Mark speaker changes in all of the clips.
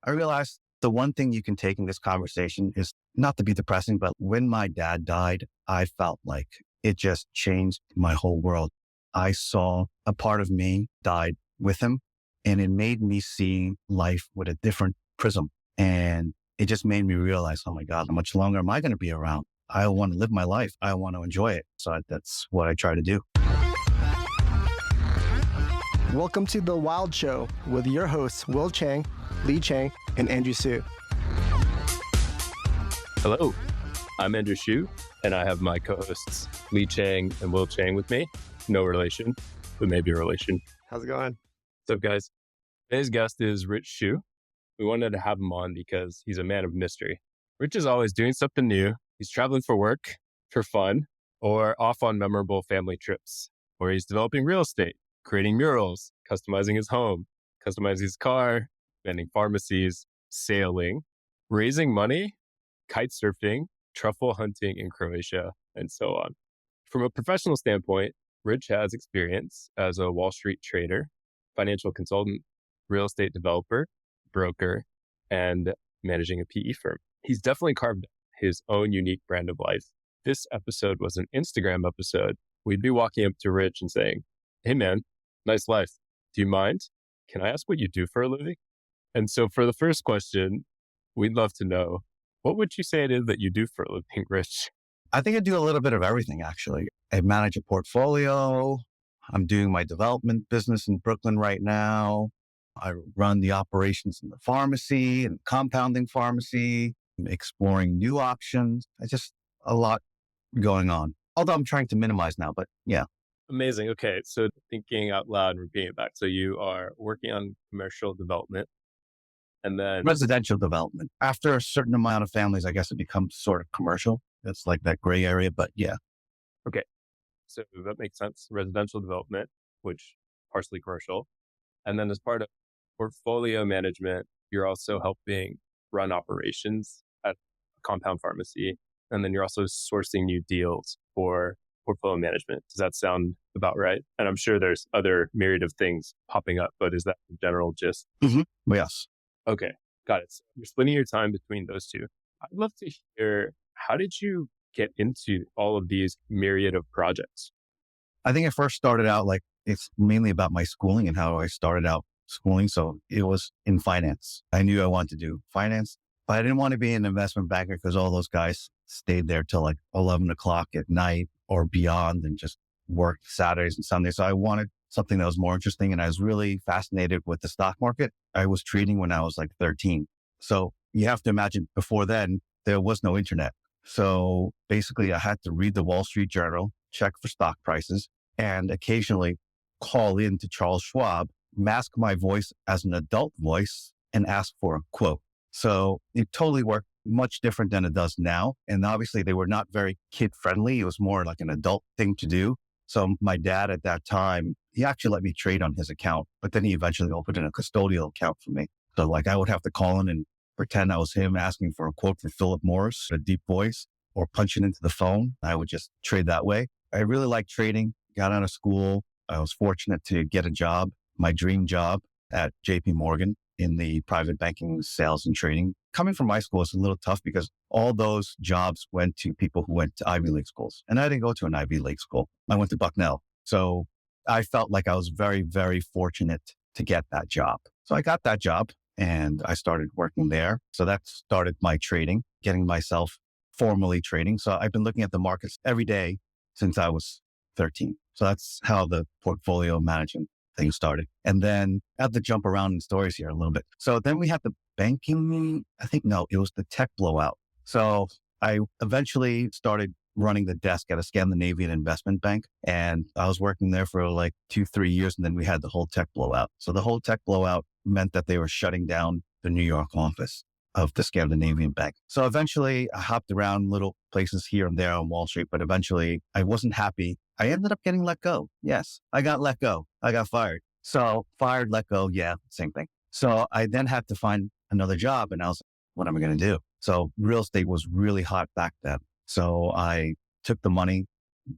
Speaker 1: I realized the one thing you can take in this conversation is not to be depressing, but when my dad died, I felt like it just changed my whole world. I saw a part of me died with him, and it made me see life with a different prism. And it just made me realize, oh my God, how much longer am I going to be around? I want to live my life. I want to enjoy it. So that's what I try to do.
Speaker 2: Welcome to The Wild Show with your hosts, Will Chang, Lee Chang, and Andrew Su.
Speaker 3: Hello, I'm Andrew Shiu, and I have my co-hosts Lee Chang and Will Chang with me. No relation, but maybe a relation.
Speaker 2: How's it going?
Speaker 3: What's up, guys? Today's guest is Rich Shiu. We wanted to have him on because he's a man of mystery. Rich is always doing something new. He's traveling for work, for fun, or off on memorable family trips, or he's developing real estate, creating murals, customizing his home, customizing his car, vending pharmacies, sailing, raising money, kite surfing, truffle hunting in Croatia, and so on. From a professional standpoint, Rich has experience as a Wall Street trader, financial consultant, real estate developer, broker, and managing a PE firm. He's definitely carved his own unique brand of life. This episode was an Instagram episode. We'd be walking up to Rich and saying, "Hey man, nice life. Do you mind? Can I ask what you do for a living?" And so for the first question, we'd love to know, what would you say it is that you do for a living, Rich?
Speaker 1: I think I do a little bit of everything, actually. I manage a portfolio. I'm doing my development business in Brooklyn right now. I run the operations in the pharmacy and compounding pharmacy, exploring new options. I just a lot going on. Although I'm trying to minimize now, but yeah.
Speaker 3: Amazing. Okay. So thinking out loud and repeating it back. So you are working on commercial development and then
Speaker 1: Residential development. After a certain amount of families, I guess it becomes sort of commercial. It's like that gray area, but yeah.
Speaker 3: okay. So that makes sense. Residential development, which partially commercial. And then as part of portfolio management, you're also helping run operations at a compound pharmacy. And then you're also sourcing new deals for portfolio management. Does that sound about right? And I'm sure there's other myriad of things popping up, but is that the general gist?
Speaker 1: Yes.
Speaker 3: Okay, got it. So you're splitting your time between those two. I'd love to hear, how did you get into all of these myriad of projects?
Speaker 1: I think I first started out like it's mainly about my schooling and how I started out schooling. So it was in finance. I knew I wanted to do finance, but I didn't want to be an investment banker because all those guys stayed there till like 11 o'clock at night or beyond and just worked Saturdays and Sundays. So I wanted something that was more interesting. And I was really fascinated with the stock market. I was trading when I was like 13. So you have to imagine before then, there was no internet. So basically I had to read the Wall Street Journal, check for stock prices, and occasionally call in to Charles Schwab, mask my voice as an adult voice and ask for a quote. So it totally worked much different than it does now. And obviously they were not very kid friendly. It was more like an adult thing to do. So my dad at that time, he actually let me trade on his account, but then he eventually opened a custodial account for me. So like I would have to call in and pretend I was him asking for a quote for Philip Morris, a deep voice, or punch it into the phone. I would just trade that way. I really liked trading, got out of school. I was fortunate to get a job, my dream job at JP Morgan in the private banking, sales and trading. Coming from my school is a little tough because all those jobs went to people who went to Ivy League schools. And I didn't go to an Ivy League school. I went to Bucknell. So I felt like I was very, very fortunate to get that job. So I got that job and I started working there. So that started my trading, getting myself formally trading. So I've been looking at the markets every day since I was 13. So that's how the portfolio management thing started. And then I have to jump around in stories here a little bit. So then we had the banking, it was the tech blowout. So I eventually started running the desk at a Scandinavian investment bank. And I was working there for like 2-3 years. And then we had the whole tech blowout. So the whole tech blowout meant that they were shutting down the New York office of the Scandinavian bank. So eventually I hopped around little places here and there on Wall Street, but eventually I wasn't happy. I ended up getting let go. Yes, I got let go. I got fired. So fired, let go. Yeah, same thing. So I then had to find another job and I was like, what am I going to do? So real estate was really hot back then. So I took the money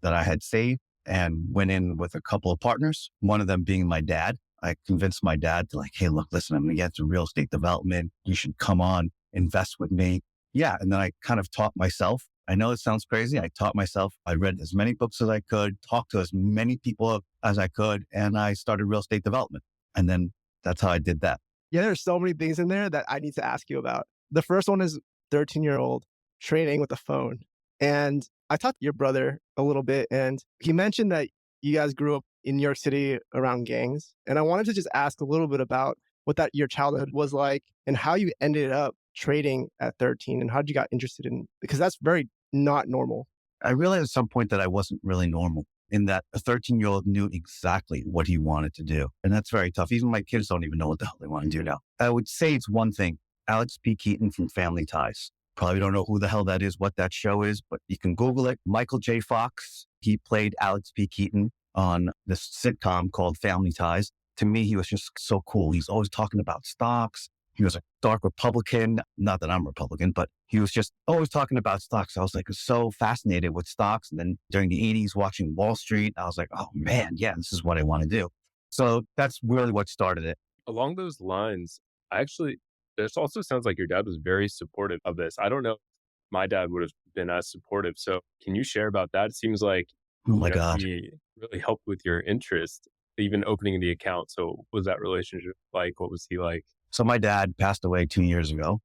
Speaker 1: that I had saved and went in with a couple of partners, one of them being my dad. I convinced my dad to like, hey, look, listen, I'm going to get into real estate development. You should come on, invest with me. Yeah. And then I kind of taught myself. I know it sounds crazy. I taught myself. I read as many books as I could, talked to as many people as I could, and I started real estate development. And then that's how I did that.
Speaker 2: Yeah, there's so many things in there that I need to ask you about. The first one is 13-year-old training with a phone. And I talked to your brother a little bit, and he mentioned that you guys grew up in New York City around gangs. And I wanted to just ask a little bit about what that your childhood was like and how you ended up trading at 13 and how did you got interested in, because that's very not normal.
Speaker 1: I realized at some point that I wasn't really normal in that a 13-year-old knew exactly what he wanted to do. And that's very tough. Even my kids don't even know what the hell they want to do now. I would say it's one thing. Alex P. Keaton from Family Ties. Probably don't know who the hell that is, what that show is, but you can Google it. Michael J. Fox, he played Alex P. Keaton on this sitcom called Family Ties. To me, he was just so cool. He's always talking about stocks. He was a dark Republican. Not that I'm Republican, but he was just always talking about stocks. I was like so fascinated with stocks. And then during the 80s, watching Wall Street, I was like, oh man, yeah, this is what I want to do. So that's really what started it.
Speaker 3: Along those lines, this also sounds like your dad was very supportive of this. I don't know if my dad would have been as supportive. So can you share about that? It seems like
Speaker 1: Oh my God.
Speaker 3: he really helped with your interest, even opening the account. So what was that relationship like? What was he like?
Speaker 1: So my dad passed away 2 years ago.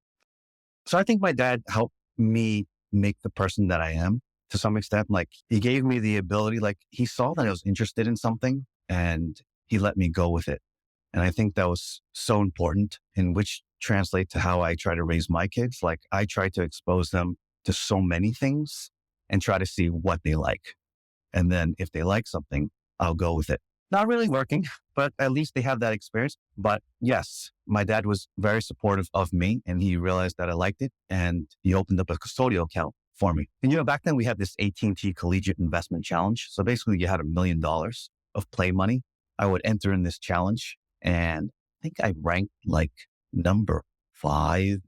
Speaker 1: So I think my dad helped me make the person that I am to some extent. Like he gave me the ability, like he saw that I was interested in something and he let me go with it. And I think that was so important, and which translate to how I try to raise my kids. Like I try to expose them to so many things and try to see what they like. And then if they like something, I'll go with it. Not really working, but at least they have that experience. But yes, my dad was very supportive of me and he realized that I liked it and he opened up a custodial account for me. And back then we had this AT&T Collegiate Investment Challenge. So basically you had $1 million of play money. I would enter in this challenge and I think I ranked like number 5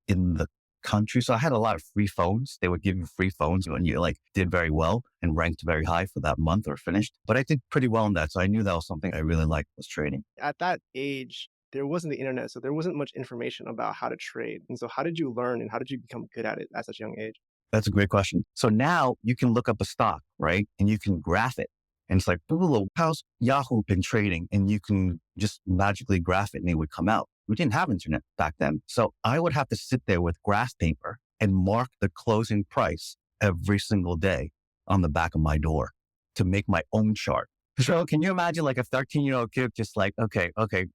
Speaker 1: in the country. So I had a lot of free phones. They would give you free phones when you like did very well and ranked very high for that month or finished. But I did pretty well in that. So I knew that was something I really liked, was trading.
Speaker 2: At that age, there wasn't the internet, so there wasn't much information about how to trade. And so how did you learn and how did you become good at it at such a young age?
Speaker 1: That's a great question. So now you can look up a stock, right? And you can graph it. And it's like, Google, how's Yahoo been trading? And you can just magically graph it and it would come out. We didn't have internet back then. So I would have to sit there with graph paper and mark the closing price every single day on the back of my door to make my own chart. So can you imagine like a 13-year-old kid just like, okay,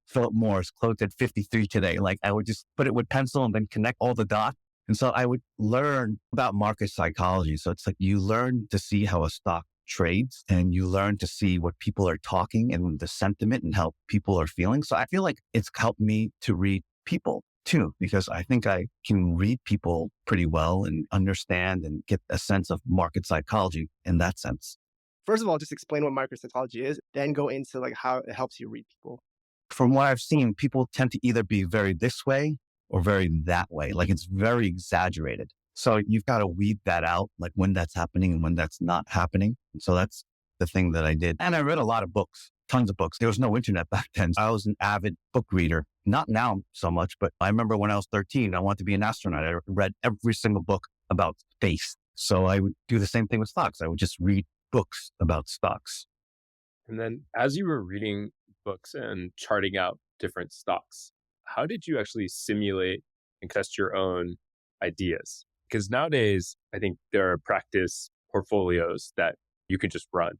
Speaker 1: Philip Morris closed at 53 today. Like I would just put it with pencil and then connect all the dots. And so I would learn about market psychology. So it's like you learn to see how a stock trades and you learn to see what people are talking and the sentiment and how people are feeling. So I feel like it's helped me to read people too, because I think I can read people pretty well and understand and get a sense of market psychology in that sense.
Speaker 2: First of all, just explain what market psychology is, then go into like how it helps you read people.
Speaker 1: From what I've seen, people tend to either be very this way or very that way. Like it's very exaggerated. So you've got to weed that out, like when that's happening and when that's not happening. So that's the thing that I did. And I read a lot of books, tons of books. There was no internet back then. I was an avid book reader. Not now so much, but I remember when I was 13, I wanted to be an astronaut. I read every single book about space. So I would do the same thing with stocks. I would just read books about stocks.
Speaker 3: And then as you were reading books and charting out different stocks, how did you actually simulate and test your own ideas? Because nowadays, I think there are practice portfolios that you can just run.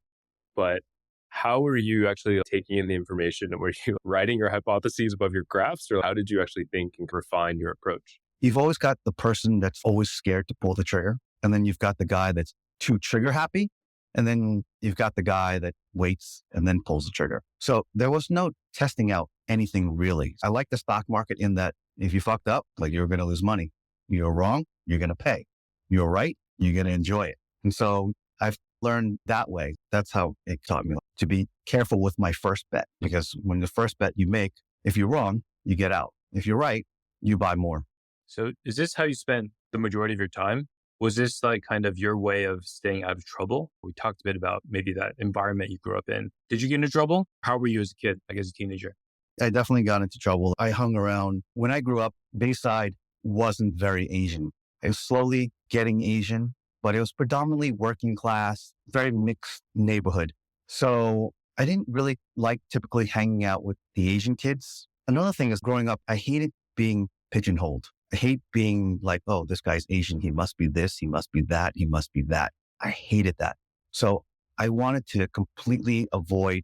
Speaker 3: But how were you actually taking in the information? Were you writing your hypotheses above your graphs? Or how did you actually think and refine your approach?
Speaker 1: You've always got the person that's always scared to pull the trigger. And then you've got the guy that's too trigger happy. And then you've got the guy that waits and then pulls the trigger. So there was no testing out anything really. I like the stock market in that if you fucked up, like you're going to lose money. You're wrong, you're going to pay. You're right, you're going to enjoy it. And so I've learned that way. That's how it taught me to be careful with my first bet. Because when the first bet you make, if you're wrong, you get out. If you're right, you buy more.
Speaker 3: So is this how you spent the majority of your time? Was this like kind of your way of staying out of trouble? We talked a bit about maybe that environment you grew up in. Did you get into trouble? How were you as a kid, like as a teenager?
Speaker 1: I definitely got into trouble. I hung around. When I grew up, Bayside wasn't very Asian. It was slowly getting Asian, but it was predominantly working class, very mixed neighborhood. So I didn't really like typically hanging out with the Asian kids. Another thing is growing up, I hated being pigeonholed. I hate being like, oh, this guy's Asian. He must be this. He must be that. He must be that. I hated that. So I wanted to completely avoid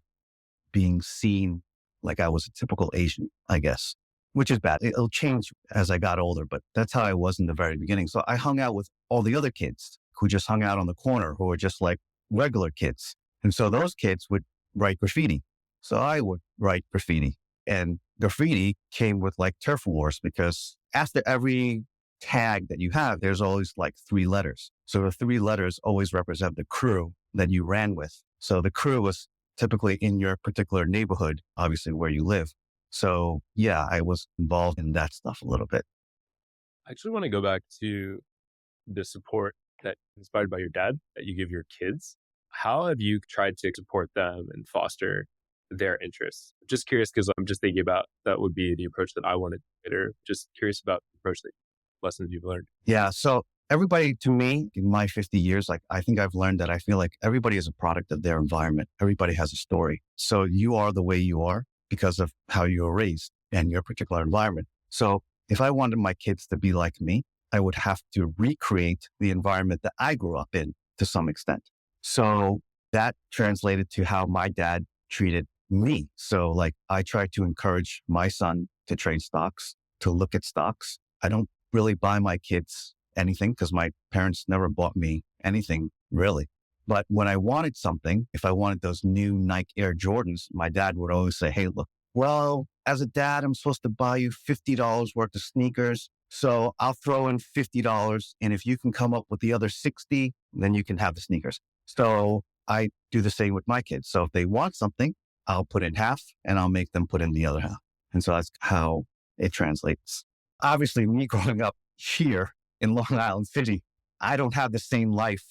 Speaker 1: being seen like I was a typical Asian, I guess, which is bad. It'll change as I got older, but that's how I was in the very beginning. So I hung out with all the other kids who just hung out on the corner, who were just like regular kids. And so those kids would write graffiti. So I would write graffiti, and graffiti came with like turf wars, because after every tag that you have, there's always like 3 letters. So the 3 letters always represent the crew that you ran with. So the crew was typically in your particular neighborhood, obviously where you live. So yeah, I was involved in that stuff a little bit.
Speaker 3: I actually want to go back to the support that inspired by your dad that you give your kids. How have you tried to support them and foster their interests? Just curious, because I'm just thinking about that would be the approach that I wanted to consider. Just curious about the approach that lessons you've learned.
Speaker 1: Yeah. So everybody, to me, in my 50 years, like I think I've learned that I feel like everybody is a product of their environment. Everybody has a story. So you are the way you are because of how you were raised and your particular environment. So if I wanted my kids to be like me, I would have to recreate the environment that I grew up in to some extent. So that translated to how my dad treated me. So like I try to encourage my son to trade stocks, to look at stocks. I don't really buy my kids anything because my parents never bought me anything really. But when I wanted something, if I wanted those new Nike Air Jordans, my dad would always say, hey, look, well, as a dad, I'm supposed to buy you $50 worth of sneakers. So I'll throw in $50. And if you can come up with the other 60, then you can have the sneakers. So I do the same with my kids. So if they want something, I'll put in half and I'll make them put in the other half. And so that's how it translates. Obviously, me growing up here in Long Island City, I don't have the same life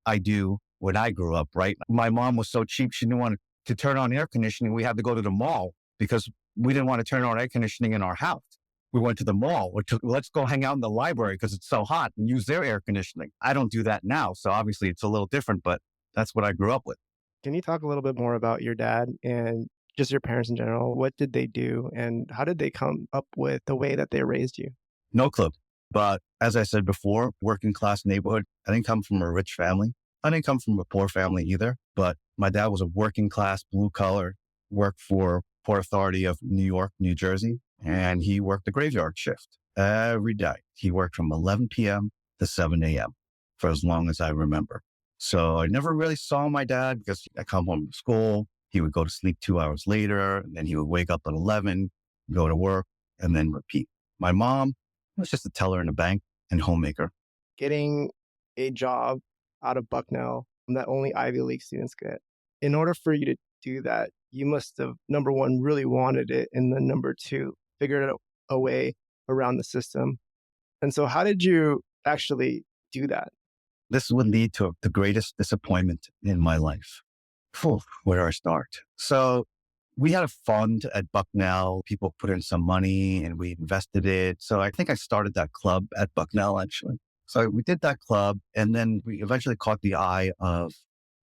Speaker 1: I do when I grew up, right? My mom was so cheap, she didn't want to turn on air conditioning. We had to go to the mall because we didn't want to turn on air conditioning in our house. We went to the mall. Let's go hang out in the library because it's so hot and use their air conditioning. I don't do that now. So obviously it's a little different, but that's what I grew up with.
Speaker 2: Can you talk a little bit more about your dad and just your parents in general? What did they do and how did they come up with the way that they raised you?
Speaker 1: No clue. But as I said before, working class neighborhood. I didn't come from a rich family. I didn't come from a poor family either, but my dad was a working class, blue collar, worked for Port Authority of New York, New Jersey, and he worked the graveyard shift every day. He worked from 11 p.m. to 7 a.m. for as long as I remember. So I never really saw my dad because I come home from school. He would go to sleep 2 hours later, and then he would wake up at 11, go to work, and then repeat. My mom was just a teller in a bank and homemaker.
Speaker 2: Getting a job out of Bucknell that only Ivy League students get. In order for you to do that, you must have, number one, really wanted it. And then number two, figured out a way around the system. And so how did you actually do that?
Speaker 1: This would lead to the greatest disappointment in my life. Where do I start? So we had a fund at Bucknell. People put in some money and we invested it. So I think I started that club at Bucknell, actually. So we did that club, and then we eventually caught the eye of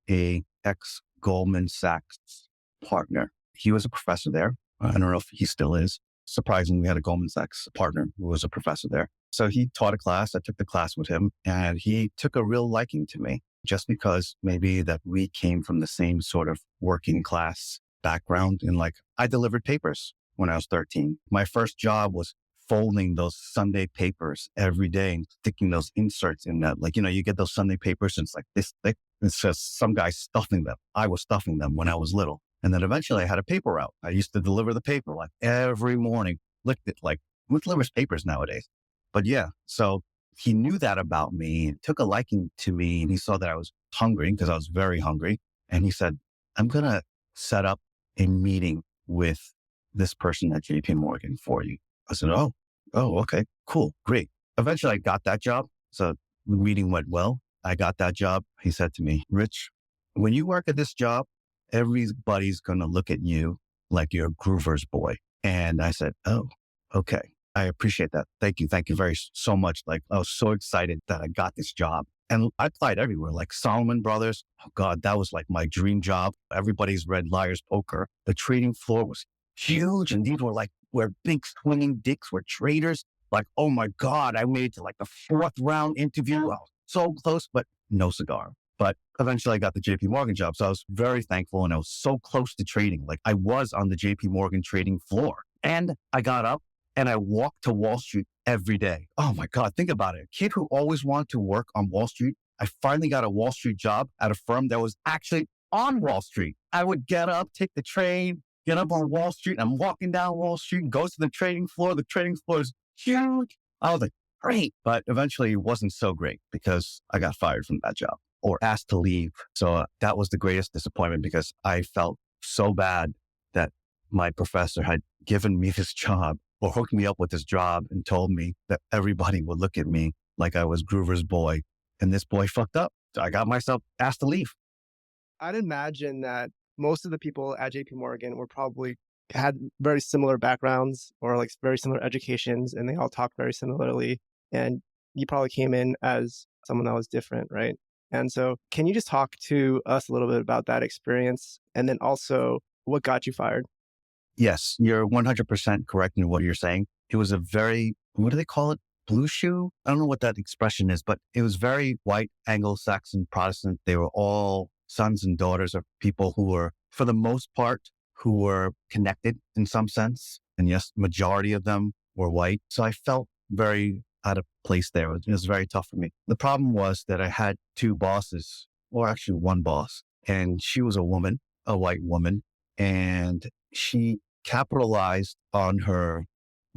Speaker 1: a ex-Goldman Sachs partner. He was a professor there. I don't know if he still is. Surprisingly, we had a Goldman Sachs partner who was a professor there. So he taught a class. I took the class with him, and he took a real liking to me just because maybe that we came from the same sort of working class background. And like, I delivered papers when I was 13. My first job was folding those Sunday papers every day and sticking those inserts in that. Like, you get those Sunday papers and it's like this thick. It's just some guy stuffing them. I was stuffing them when I was little. And then eventually I had a paper route. I used to deliver the paper like every morning. Licked it like, who delivers papers nowadays? But yeah, so he knew that about me and took a liking to me. And he saw that I was hungry because I was very hungry. And he said, I'm going to set up a meeting with this person at JP Morgan for you. I said, oh, okay, cool, great. Eventually I got that job. So the meeting went well. I got that job. He said to me, Rich, when you work at this job, everybody's going to look at you like you're a groover's boy. And I said, oh, okay. I appreciate that. Thank you. Thank you so much. Like, I was so excited that I got this job. And I applied everywhere, like Solomon Brothers. Oh God, that was like my dream job. Everybody's Red Liars Poker. The trading floor was huge. And these were like where big swinging dicks were traders. Like, oh my God, I made it to like the 4th round interview. I was so close, but no cigar. But eventually I got the JP Morgan job. So I was very thankful, and I was so close to trading. Like, I was on the JP Morgan trading floor, and I got up and I walked to Wall Street every day. Oh my God, think about it. A kid who always wanted to work on Wall Street. I finally got a Wall Street job at a firm that was actually on Wall Street. I would get up, take the train, get up on Wall Street. I'm walking down Wall Street, goes to the trading floor. The trading floor is huge. I was like, great. But eventually it wasn't so great because I got fired from that job or asked to leave. So that was the greatest disappointment, because I felt so bad that my professor had given me this job or hooked me up with this job and told me that everybody would look at me like I was Groover's boy. And this boy fucked up. So I got myself asked to leave.
Speaker 2: I'd imagine that most of the people at JP Morgan were probably had very similar backgrounds or like very similar educations, and they all talked very similarly. And you probably came in as someone that was different, right? And so can you just talk to us a little bit about that experience, and then also what got you fired?
Speaker 1: Yes, you're 100% correct in what you're saying. It was a very, what do they call it? Blue shoe? I don't know what that expression is, but it was very white, Anglo-Saxon, Protestant. They were all sons and daughters of people who were, for the most part, who were connected in some sense. And yes, majority of them were white. So I felt very out of place there. It was very tough for me. The problem was that I had 2 bosses, or actually 1 boss, and she was a woman, a white woman, and she capitalized on her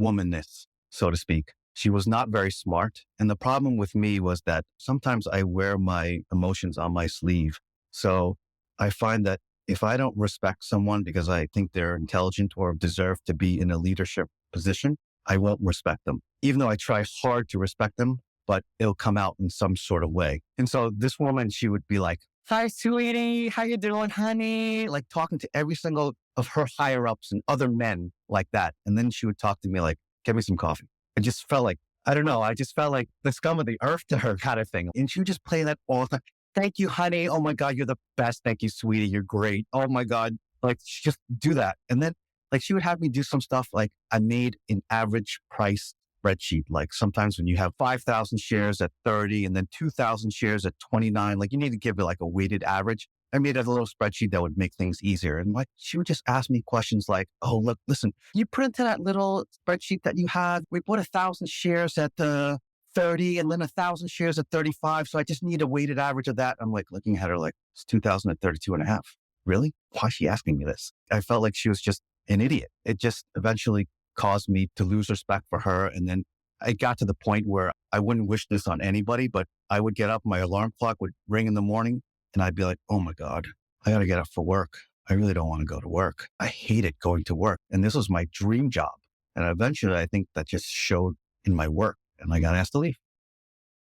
Speaker 1: womanness, so to speak. She was not very smart. And the problem with me was that sometimes I wear my emotions on my sleeve. So I find that if I don't respect someone because I think they're intelligent or deserve to be in a leadership position, I won't respect them, even though I try hard to respect them, but it'll come out in some sort of way. And so this woman, she would be like, hi, sweetie, how you doing, honey? Like talking to every single of her higher ups and other men like that. And then she would talk to me like, get me some coffee. I just felt like, I don't know, I just felt like the scum of the earth to her kind of thing. And she would just play that all the time. Thank you, honey. Oh my God, you're the best. Thank you, sweetie. You're great. Oh my God. Like, just do that. And then like she would have me do some stuff like I made an average price spreadsheet. Like sometimes when you have 5,000 shares at 30 and then 2,000 shares at 29, like you need to give it like a weighted average. I made a little spreadsheet that would make things easier. And like, she would just ask me questions like, oh, look, listen, you printed that little spreadsheet that you had. We put 1,000 shares at 30 and then 1,000 shares at 35. So I just need a weighted average of that. I'm like looking at her like, it's 2,000 at 32 and a half. Really? Why is she asking me this? I felt like she was just an idiot. It just eventually caused me to lose respect for her. And then I got to the point where I wouldn't wish this on anybody, but I would get up, my alarm clock would ring in the morning and I'd be like, oh my God, I got to get up for work. I really don't want to go to work. I hated going to work. And this was my dream job. And eventually I think that just showed in my work and I got asked to leave.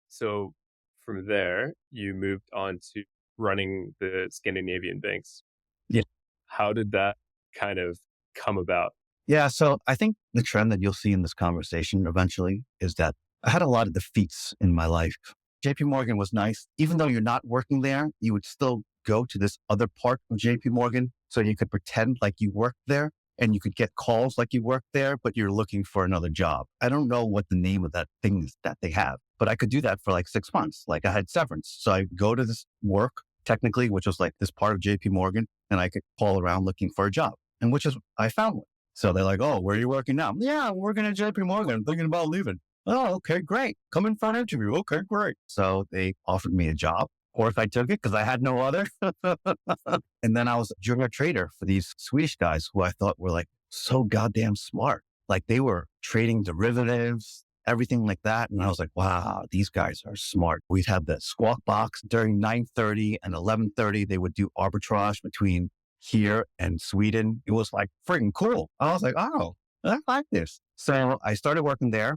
Speaker 3: So from there, you moved on to running the Scandinavian banks.
Speaker 1: Yeah.
Speaker 3: How did that kind of come about?
Speaker 1: Yeah. So I think the trend that you'll see in this conversation eventually is that I had a lot of defeats in my life. JP Morgan was nice. Even though you're not working there, you would still go to this other part of JP Morgan so you could pretend like you worked there and you could get calls like you worked there, but you're looking for another job. I don't know what the name of that thing is that they have, but I could do that for like 6 months. Like I had severance. So I go to this work technically, which was like this part of JP Morgan, and I could call around looking for a job, and which is, I found one. So they're like, oh, where are you working now? Yeah, I'm working at JP Morgan. I'm thinking about leaving. Oh, okay, great. Come in for an interview. Okay, great. So they offered me a job. Of course, I took it because I had no other. And then I was a junior trader for these Swedish guys who I thought were like so goddamn smart. Like they were trading derivatives, everything like that. And I was like, wow, these guys are smart. We'd have the squawk box during 9:30 and 11:30. They would do arbitrage between here and Sweden. It was like freaking cool. I was like, oh, I like this. So I started working there.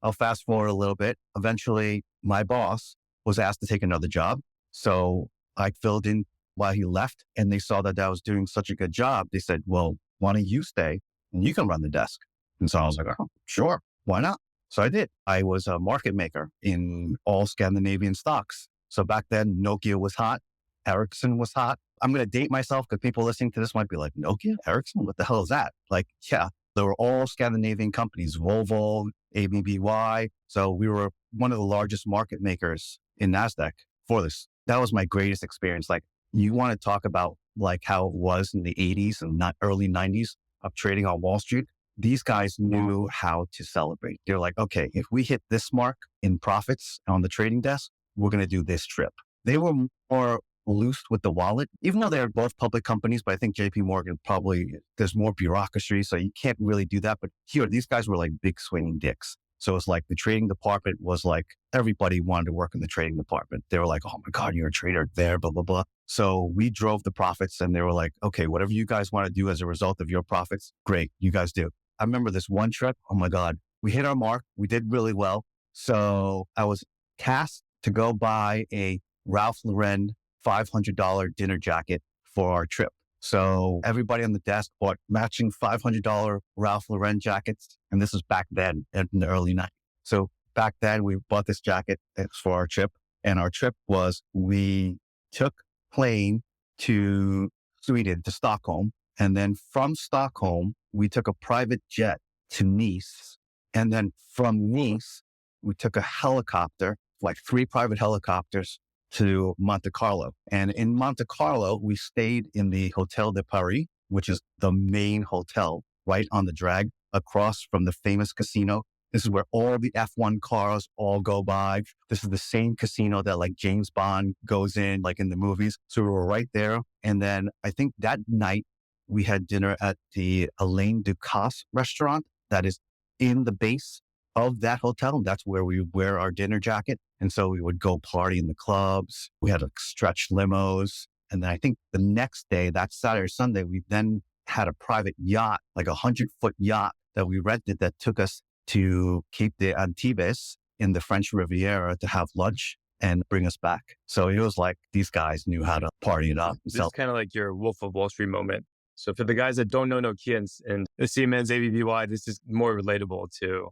Speaker 1: I'll fast forward a little bit. Eventually, my boss was asked to take another job. So I filled in while he left and they saw that I was doing such a good job. They said, well, why don't you stay and you can run the desk. And so I was like, oh, sure. Why not? So I did. I was a market maker in all Scandinavian stocks. So back then, Nokia was hot. Ericsson was hot. I'm going to date myself because people listening to this might be like, Nokia, Ericsson, what the hell is that? Like, yeah, they were all Scandinavian companies, Volvo, ABBY. So we were one of the largest market makers in NASDAQ for this. That was my greatest experience. Like, you want to talk about like how it was in the 80s and not early 90s of trading on Wall Street. These guys knew how to celebrate. They're like, okay, if we hit this mark in profits on the trading desk, we're going to do this trip. They were more loose with the wallet, even though they're both public companies, but I think JP Morgan probably, there's more bureaucracy, so you can't really do that. But here, these guys were like big swinging dicks. So it's like the trading department was like, everybody wanted to work in the trading department. They were like, oh my God, you're a trader there, blah, blah, blah. So we drove the profits and they were like, okay, whatever you guys want to do as a result of your profits, great, you guys do. I remember this one trip, oh my God, we hit our mark. We did really well. So I was tasked to go buy a Ralph Lauren $500 dinner jacket for our trip. So everybody on the desk bought matching $500 Ralph Lauren jackets. And this was back then in the early 90s. So back then we bought this jacket for our trip. And our trip was, we took plane to Sweden, to Stockholm. And then from Stockholm, we took a private jet to Nice. And then from Nice, we took a helicopter, like 3 private helicopters to Monte Carlo. And in Monte Carlo, we stayed in the Hotel de Paris, which is the main hotel right on the drag across from the famous casino. This is where all the F1 cars all go by. This is the same casino that like James Bond goes in, like in the movies. So we were right there. And then I think that night we had dinner at the Alain Ducasse restaurant that is in the base of that hotel. And that's where we wear our dinner jacket. And so we would go party in the clubs. We had like stretch limos. And then I think the next day, that Saturday or Sunday, we then had a private yacht, like 100-foot yacht that we rented that took us to Cape de Antibes in the French Riviera to have lunch and bring us back. So it was like these guys knew how to party it up.
Speaker 3: This is kind of like your Wolf of Wall Street moment. So for the guys that don't know Nokia and the Siemens ABBY, this is more relatable to.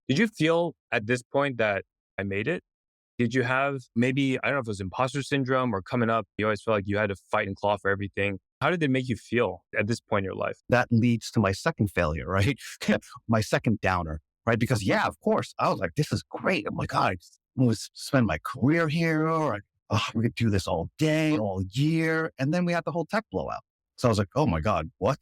Speaker 3: Did you feel at this point that I made it? Did you have maybe, I don't know if it was imposter syndrome or coming up, you always felt like you had to fight and claw for everything. How did it make you feel at this point in your life?
Speaker 1: That leads to my second failure, right? My second downer, right? Because yeah, of course, I was like, this is great. Oh my God, I was spend my career here. Or, we could do this all day, all year. And then we had the whole tech blowout. So I was like, oh my God, what?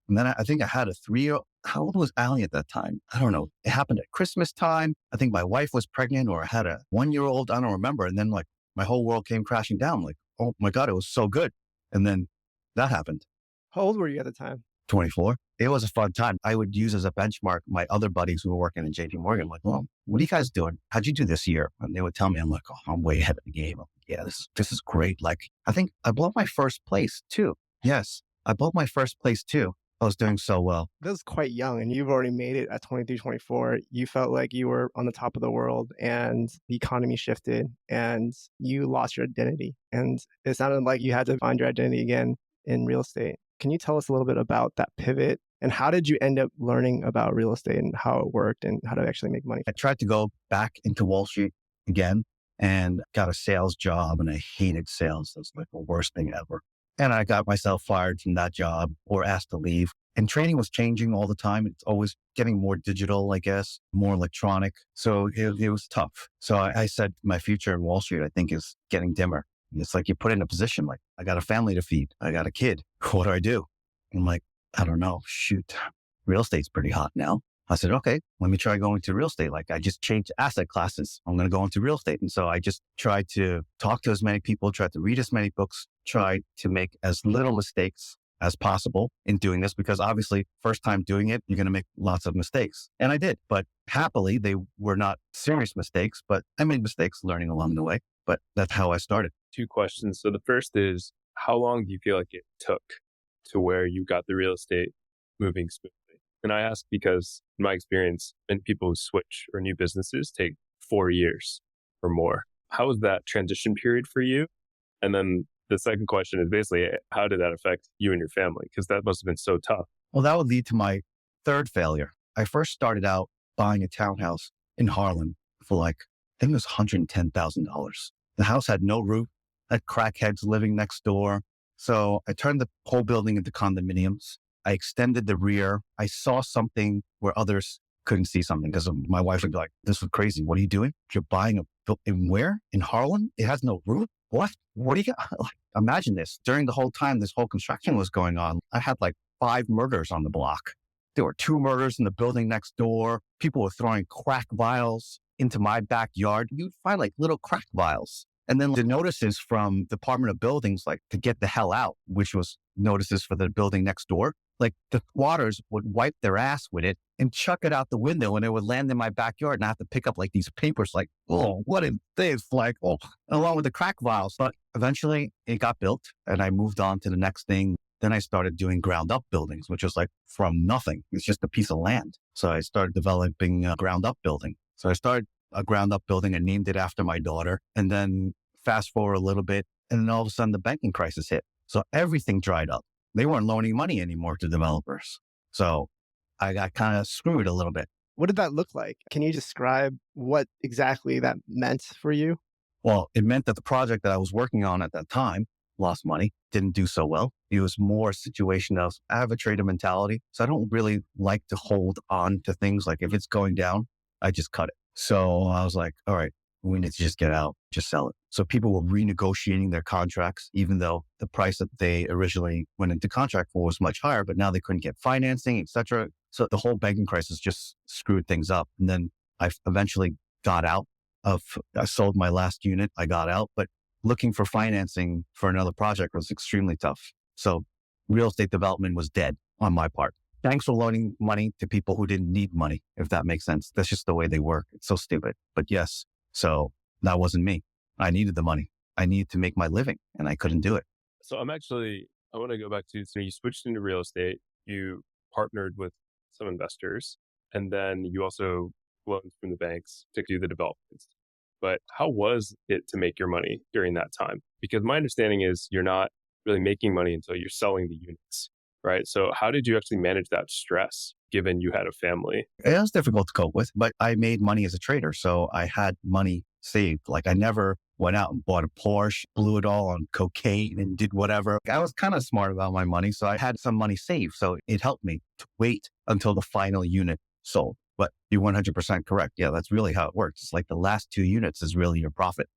Speaker 1: And then I think I had a 3-year-old. How old was Allie at that time? I don't know. It happened at Christmas time. I think my wife was pregnant, or I had a 1-year-old. I don't remember. And then like my whole world came crashing down. Like, oh my God, it was so good. And then that happened.
Speaker 2: How old were you at the time?
Speaker 1: 24. It was a fun time. I would use as a benchmark my other buddies who were working in JP Morgan. Like, well, what are you guys doing? How'd you do this year? And they would tell me, I'm like, oh, I'm way ahead of the game. I'm like, yeah, this is great. Like, I think I blew my first place too. Yes, I blew my first place too. I was doing so well.
Speaker 2: That was quite young, and you've already made it at 23, 24. You felt like you were on the top of the world, and the economy shifted, and you lost your identity. And it sounded like you had to find your identity again in real estate. Can you tell us a little bit about that pivot, and how did you end up learning about real estate and how it worked and how to actually make money?
Speaker 1: I tried to go back into Wall Street again and got a sales job, and I hated sales. It was like the worst thing ever. And I got myself fired from that job or asked to leave. And training was changing all the time. It's always getting more digital, I guess, more electronic. So it was tough. So I said, my future in Wall Street, I think, is getting dimmer. It's like you put in a position like, I got a family to feed. I got a kid. What do I do? I'm like, I don't know. Shoot. Real estate's pretty hot now. I said, okay, let me try going to real estate. Like I just changed asset classes. I'm going to go into real estate. And so I just tried to talk to as many people, tried to read as many books, tried to make as little mistakes as possible in doing this, because obviously first time doing it, you're going to make lots of mistakes. And I did, but happily they were not serious mistakes, but I made mistakes learning along the way, but that's how I started.
Speaker 3: 2 questions. So the first is, how long do you feel like it took to where you got the real estate moving smoothly? And I ask because in my experience, many people who switch or new businesses take 4 years or more. How was that transition period for you? And then the second question is basically, how did that affect you and your family? Because that must have been so tough.
Speaker 1: Well, that would lead to my third failure. I first started out buying a townhouse in Harlem for like, I think it was $110,000. The house had no roof, had crackheads living next door. So I turned the whole building into condominiums. I extended the rear. I saw something where others couldn't see something because my wife would be like, this is crazy. What are you doing? You're buying in where? In Harlem? It has no roof? What? What do you got? Like, imagine this. During the whole time this whole construction was going on, I had like 5 murders on the block. There were 2 murders in the building next door. People were throwing crack vials into my backyard. You'd find like little crack vials. And then the notices from Department of Buildings, like to get the hell out, which was notices for the building next door. Like the squatters would wipe their ass with it and chuck it out the window and it would land in my backyard and I have to pick up like these papers like, oh, what is this? Like, oh, along with the crack vials. But eventually it got built and I moved on to the next thing. Then I started doing ground up buildings, which was like from nothing. It's just a piece of land. So I started developing a ground up building. So I started a ground up building and named it after my daughter. And then fast forward a little bit and then all of a sudden the banking crisis hit. So everything dried up. They weren't loaning money anymore to developers. So I got kind of screwed a little bit.
Speaker 2: What did that look like? Can you describe what exactly that meant for you?
Speaker 1: Well, it meant that the project that I was working on at that time lost money, didn't do so well. It was more a situation of, I have a trader mentality. So I don't really like to hold on to things. Like if it's going down, I just cut it. So I was like, all right, we need to just get out, just sell it. So people were renegotiating their contracts, even though the price that they originally went into contract for was much higher, but now they couldn't get financing, et cetera. So the whole banking crisis just screwed things up. And then I eventually got out I sold my last unit. I got out, but looking for financing for another project was extremely tough. So real estate development was dead on my part. Banks were loaning money to people who didn't need money, if that makes sense. That's just the way they work. It's so stupid. But yes, so that wasn't me. I needed the money. I needed to make my living and I couldn't do it.
Speaker 3: So I want to go back to, so you switched into real estate, you partnered with some investors, and then you also loaned from the banks to do the developments. But how was it to make your money during that time? Because my understanding is you're not really making money until you're selling the units, right? So how did you actually manage that stress given you had a family?
Speaker 1: It was difficult to cope with, but I made money as a trader. So I had money saved. Like I never went out and bought a Porsche, blew it all on cocaine and did whatever. I was kind of smart about my money. So I had some money saved. So it helped me to wait until the final unit sold. But you're 100% correct. Yeah, that's really how it works. It's like the last 2 units is really your profit.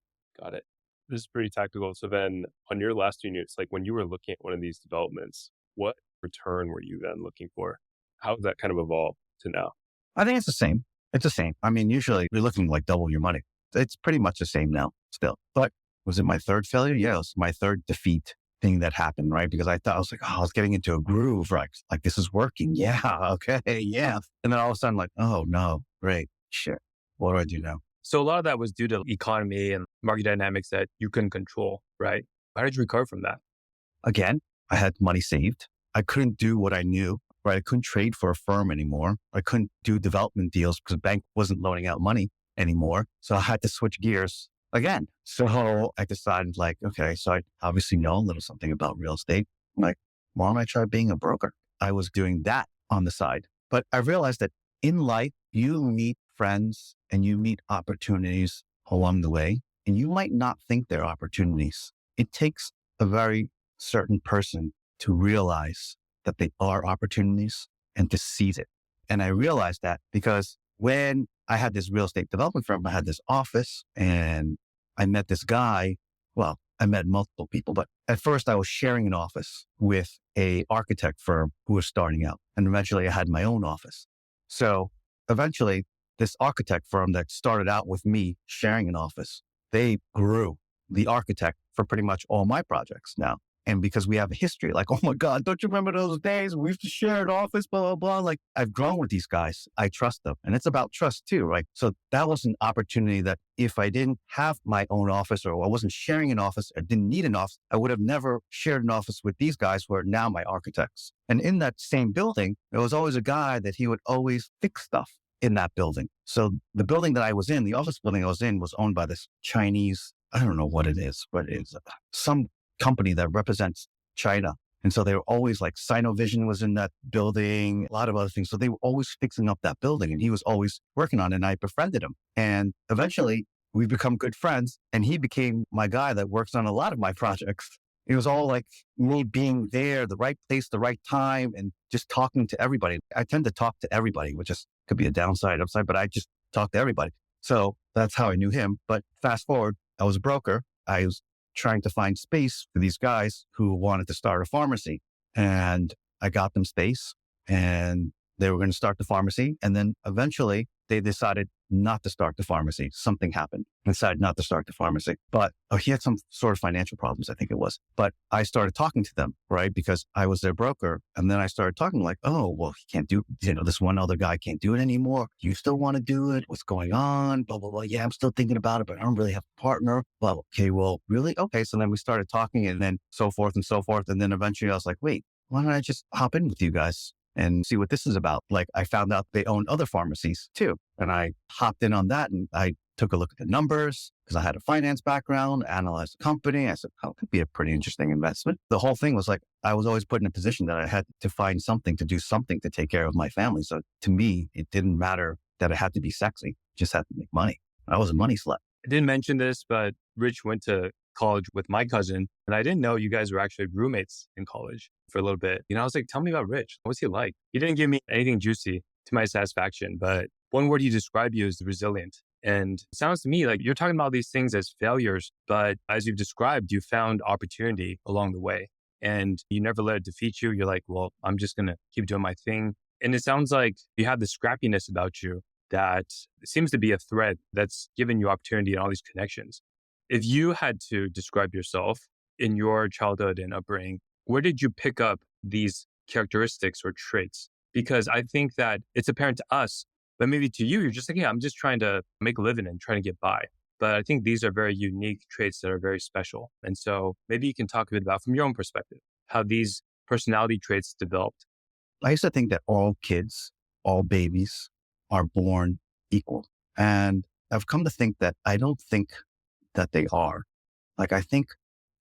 Speaker 3: Got it. This is pretty tactical. So then on your last 2 units, like when you were looking at one of these developments, what return were you then looking for? How has that kind of evolved to now?
Speaker 1: I think it's the same. It's the same. I mean, usually you're looking like double your money. It's pretty much the same now still. But was it my third failure? Yeah, it was my third defeat thing that happened, right? Because I thought I was like, oh, I was getting into a groove, right? Like this is working. Yeah. Okay. Yeah. And then all of a sudden like, oh no, great. Shit. What do I do now?
Speaker 4: So a lot of that was due to economy and market dynamics that you couldn't control, right? How did you recover from that?
Speaker 1: Again, I had money saved. I couldn't do what I knew, right? I couldn't trade for a firm anymore. I couldn't do development deals because the bank wasn't loaning out money anymore. So I had to switch gears again. So I decided like, okay, so I obviously know a little something about real estate. I'm like, why don't I try being a broker? I was doing that on the side. But I realized that in life, you meet friends and you meet opportunities along the way, and you might not think they're opportunities. It takes a very certain person to realize that they are opportunities and to seize it. And I realized that because when I had this real estate development firm, I had this office and I met this guy. Well, I met multiple people, but at first I was sharing an office with a architect firm who was starting out. And eventually I had my own office. So eventually this architect firm that started out with me sharing an office, they grew the architect for pretty much all my projects now. And because we have a history, like, oh my God, don't you remember those days? We used to share an office, blah, blah, blah. Like I've grown with these guys. I trust them. And it's about trust too, right? So that was an opportunity that if I didn't have my own office or I wasn't sharing an office, I didn't need an office, I would have never shared an office with these guys who are now my architects. And in that same building, there was always a guy that he would always fix stuff in that building. So the building that I was in, the office building I was in was owned by this Chinese, I don't know what it is, but it's some company that represents China And so they were always like Sinovision was in that building, a lot of other things. So they were always fixing up that building and he was always working on it. And I befriended him. And eventually we become good friends and he became my guy that works on a lot of my projects. It was all like me being there, the right place, the right time, and just talking to everybody. I tend to talk to everybody, which is could be a downside, upside, but I just talk to everybody. So that's how I knew him. But fast forward, I was a broker. I was trying to find space for these guys who wanted to start a pharmacy. And I got them space and they were going to start the pharmacy. And then eventually they decided not to start the pharmacy. Something happened. They decided not to start the pharmacy. But he had some sort of financial problems, I think it was. But I started talking to them, right? Because I was their broker. And then I started talking like, oh, well, he can't do, this one other guy can't do it anymore. You still want to do it? What's going on? Blah, blah, blah. Yeah, I'm still thinking about it, but I don't really have a partner. Well, okay, well, really? Okay. So then we started talking and then so forth and so forth. And then eventually I was like, wait, why don't I just hop in with you guys and see what this is about? Like I found out they own other pharmacies too. And I hopped in on that and I took a look at the numbers because I had a finance background, analyzed the company. I said, oh, it could be a pretty interesting investment. The whole thing was like, I was always put in a position that I had to find something to do something to take care of my family. So to me, it didn't matter that it had to be sexy, it just had to make money. I was a money slut.
Speaker 4: I didn't mention this, but Rich went to college with my cousin, and I didn't know you guys were actually roommates in college for a little bit. I was like, tell me about Rich. What's he like? He didn't give me anything juicy to my satisfaction, but one word he described you is resilient. And it sounds to me like you're talking about these things as failures, but as you've described, you found opportunity along the way and you never let it defeat you. You're like, well, I'm just going to keep doing my thing. And it sounds like you have the scrappiness about you that seems to be a thread that's given you opportunity and all these connections. If you had to describe yourself in your childhood and upbringing, where did you pick up these characteristics or traits? Because I think that it's apparent to us, but maybe to you, you're just like, yeah, I'm just trying to make a living and trying to get by. But I think these are very unique traits that are very special. And so maybe you can talk a bit about, from your own perspective, how these personality traits developed.
Speaker 1: I used to think that all kids, all babies are born equal. And I've come to think that I don't think that they are. Like, I think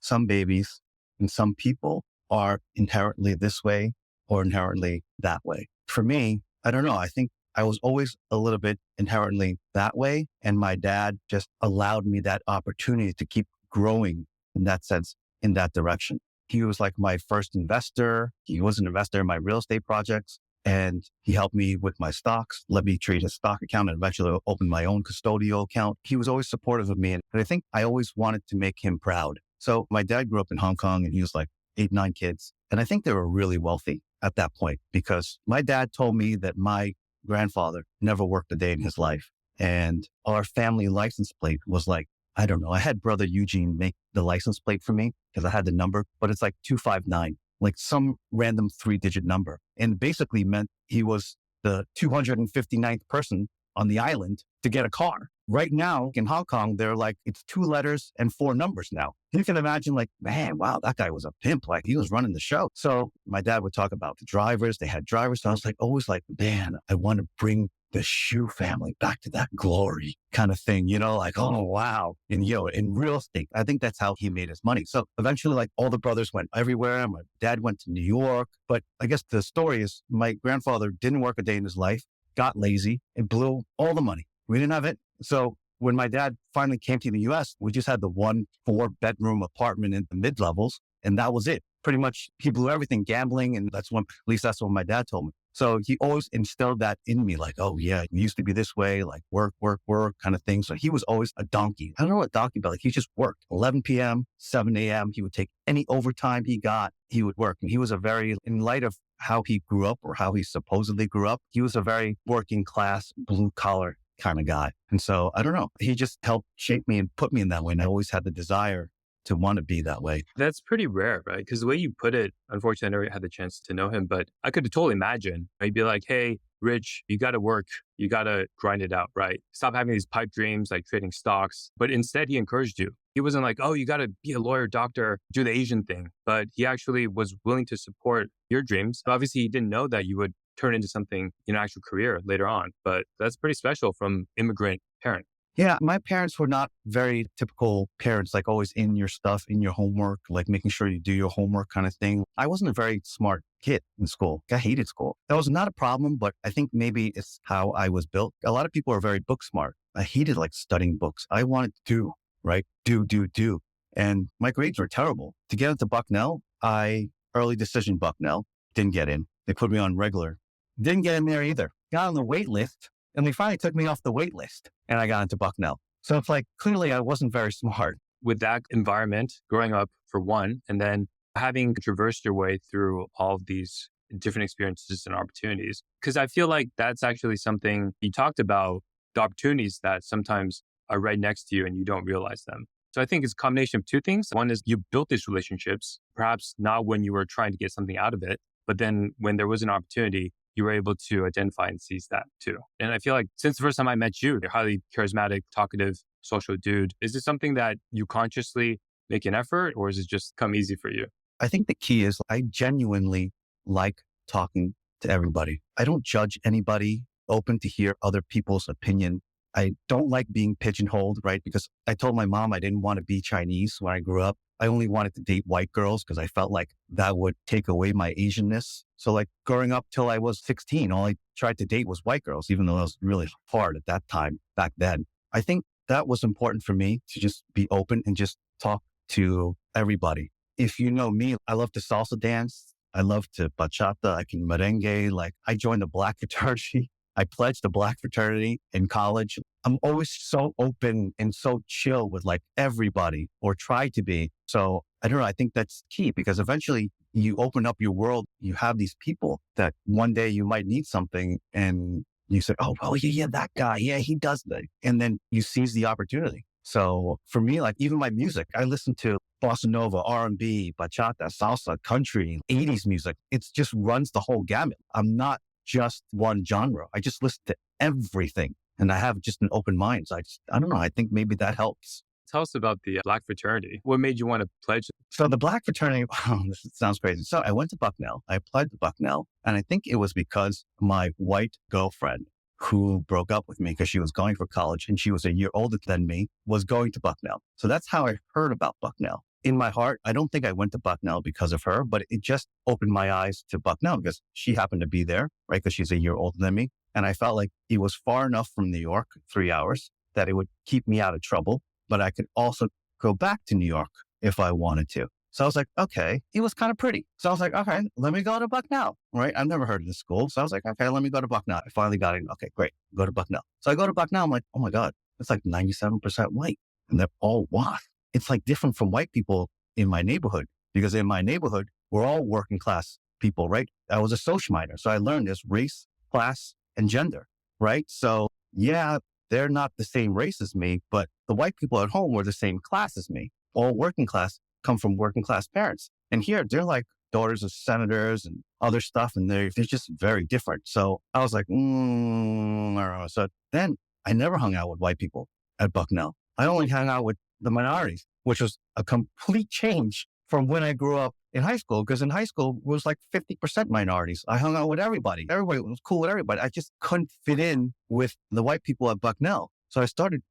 Speaker 1: some babies and some people are inherently this way or inherently that way. For me, I don't know. I think I was always a little bit inherently that way. And my dad just allowed me that opportunity to keep growing in that sense, in that direction. He was like my first investor. He was an investor in my real estate projects. And he helped me with my stocks, let me trade his stock account and eventually open my own custodial account. He was always supportive of me. And I think I always wanted to make him proud. So my dad grew up in Hong Kong and he was like 8, 9 kids. And I think they were really wealthy at that point because my dad told me that my grandfather never worked a day in his life. And our family license plate was like, I don't know. I had brother Eugene make the license plate for me because I had the number, but it's like 259, like some random 3-digit number. And basically meant he was the 259th person on the island to get a car. Right now in Hong Kong, they're like, it's 2 letters and 4 numbers now. You can imagine like, man, wow, that guy was a pimp. Like he was running the show. So my dad would talk about the drivers. They had drivers. So I was like, always like, man, I want to bring the Shiu family back to that glory kind of thing, like, oh, wow. And, in real estate, I think that's how he made his money. So eventually, like all the brothers went everywhere. My dad went to New York. But I guess the story is my grandfather didn't work a day in his life, got lazy and blew all the money. We didn't have it. So when my dad finally came to the US, we just had the 1 4-bedroom apartment in the mid-levels. And that was it. Pretty much he blew everything gambling. And at least that's what my dad told me. So he always instilled that in me, like, oh yeah, it used to be this way, like work, work, work kind of thing. So he was always a donkey. I don't know what donkey, but like he just worked 11 p.m., 7 a.m. He would take any overtime he got, he would work. And he was in light of how he grew up or how he supposedly grew up, he was a very working class, blue collar kind of guy. And so I don't know, he just helped shape me and put me in that way. And I always had the desire to want to be that way.
Speaker 4: That's pretty rare, right? Because the way you put it, unfortunately, I never had the chance to know him, but I could totally imagine. He'd be like, hey, Rich, you got to work. You got to grind it out, right? Stop having these pipe dreams like trading stocks. But instead, he encouraged you. He wasn't like, oh, you got to be a lawyer, doctor, do the Asian thing. But he actually was willing to support your dreams. Obviously, he didn't know that you would turn into something, actual career later on. But that's pretty special from immigrant parent.
Speaker 1: Yeah, my parents were not very typical parents, like always in your stuff, in your homework, like making sure you do your homework kind of thing. I wasn't a very smart kid in school. I hated school. That was not a problem, but I think maybe it's how I was built. A lot of people are very book smart. I hated like studying books. I wanted to do, right? Do. And my grades were terrible. To get into Bucknell, early decision Bucknell, didn't get in. They put me on regular. Didn't get in there either. Got on the wait list. And they finally took me off the wait list and I got into Bucknell. So it's like, clearly I wasn't very smart.
Speaker 4: With that environment, growing up for one, and then having traversed your way through all of these different experiences and opportunities. Because I feel like that's actually something you talked about, the opportunities that sometimes are right next to you and you don't realize them. So I think it's a combination of two things. One is you built these relationships, perhaps not when you were trying to get something out of it, but then when there was an opportunity, you were able to identify and seize that too. And I feel like since the first time I met you, you're highly charismatic, talkative, social dude. Is this something that you consciously make an effort or is it just come easy for you?
Speaker 1: I think the key is I genuinely like talking to everybody. I don't judge anybody, open to hear other people's opinion. I don't like being pigeonholed, right? Because I told my mom I didn't want to be Chinese when I grew up. I only wanted to date white girls because I felt like that would take away my Asianness. So like growing up till I was 16, all I tried to date was white girls, even though that was really hard at that time back then. I think that was important for me to just be open and just talk to everybody. If you know me, I love to salsa dance. I love to bachata. I can merengue. Like I joined the Black fraternity. I pledged the Black fraternity in college. I'm always so open and so chill with like everybody or try to be. So I don't know. I think that's key because eventually you open up your world. You have these people that one day you might need something and you say, oh, well, yeah, that guy. Yeah, he does that. And then you seize the opportunity. So for me, like even my music, I listen to bossa nova, R&B, bachata, salsa, country, 80s music. It just runs the whole gamut. I'm not just one genre. I just listen to everything and I have just an open mind. So I don't know. I think maybe that helps.
Speaker 4: Tell us about the Black fraternity. What made you want to pledge?
Speaker 1: So the Black fraternity, wow, this sounds crazy. So I went to Bucknell. I applied to Bucknell. And I think it was because my white girlfriend who broke up with me because she was going for college and she was a year older than me was going to Bucknell. So that's how I heard about Bucknell. In my heart, I don't think I went to Bucknell because of her, but it just opened my eyes to Bucknell because she happened to be there, right? Because she's a year older than me. And I felt like it was far enough from New York, 3 hours, that it would keep me out of trouble. But I could also go back to New York if I wanted to. So I was like, okay, it was kind of pretty. So I was like, okay, let me go to Bucknell, right? I've never heard of this school. So I was like, okay, let me go to Bucknell. I finally got in. Okay, great. Go to Bucknell. So I go to Bucknell. I'm like, oh my God, it's like 97% white and they're all WASP. It's like different from white people in my neighborhood because in my neighborhood, we're all working class people, right? I was a social minor. So I learned this race, class, and gender, right? So yeah, they're not the same race as me, but the white people at home were the same class as me. All working class, come from working class parents. And here they're like daughters of senators and other stuff. And they're just very different. So I was like, I don't know. So then I never hung out with white people at Bucknell. I only hung out with the minorities, which was a complete change from when I grew up in high school. Because in high school, it was like 50% minorities. I hung out with everybody. Everybody was cool with everybody. I just couldn't fit in with the white people at Bucknell. So I started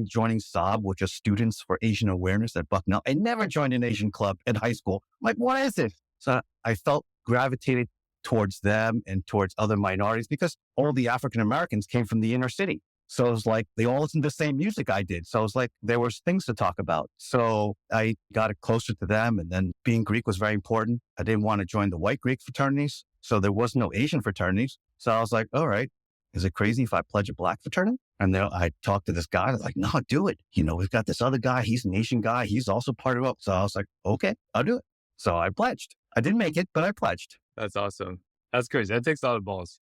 Speaker 1: joining SAAB, which is Students for Asian Awareness at Bucknell. I never joined an Asian club in high school. I'm like, what is it? So I felt gravitated towards them and towards other minorities because all the African Americans came from the inner city. So it was like, they all listened to the same music I did. So it was like, there was things to talk about. So I got it closer to them. And then being Greek was very important. I didn't want to join the white Greek fraternities. So there was no Asian fraternities. So I was like, all right, is it crazy if I pledge a Black fraternity? And then I talked to this guy. I was like, no, do it. We've got this other guy. He's an Asian guy. He's also part of it. So I was like, okay, I'll do it. So I pledged. I didn't make it, but I pledged.
Speaker 4: That's awesome. That's crazy. That takes a lot of balls.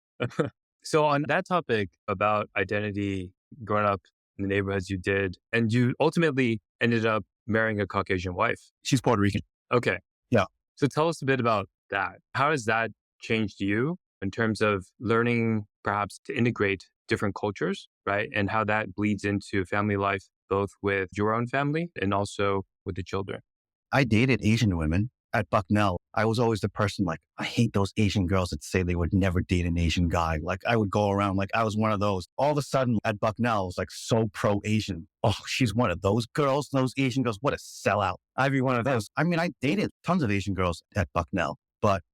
Speaker 4: So on that topic about identity, growing up in the neighborhoods you did, and you ultimately ended up marrying a Caucasian wife.
Speaker 1: She's Puerto Rican.
Speaker 4: Okay.
Speaker 1: Yeah.
Speaker 4: So tell us a bit about that. How has that changed you in terms of learning perhaps to integrate different cultures, right? And how that bleeds into family life, both with your own family and also with the children.
Speaker 1: I dated Asian women at Bucknell. I was always the person like, I hate those Asian girls that say they would never date an Asian guy. Like I would go around like I was one of those. All of a sudden at Bucknell, I was like so pro-Asian. Oh, she's one of those girls, those Asian girls. What a sellout. I'd be one of those. I mean, I dated tons of Asian girls at Bucknell,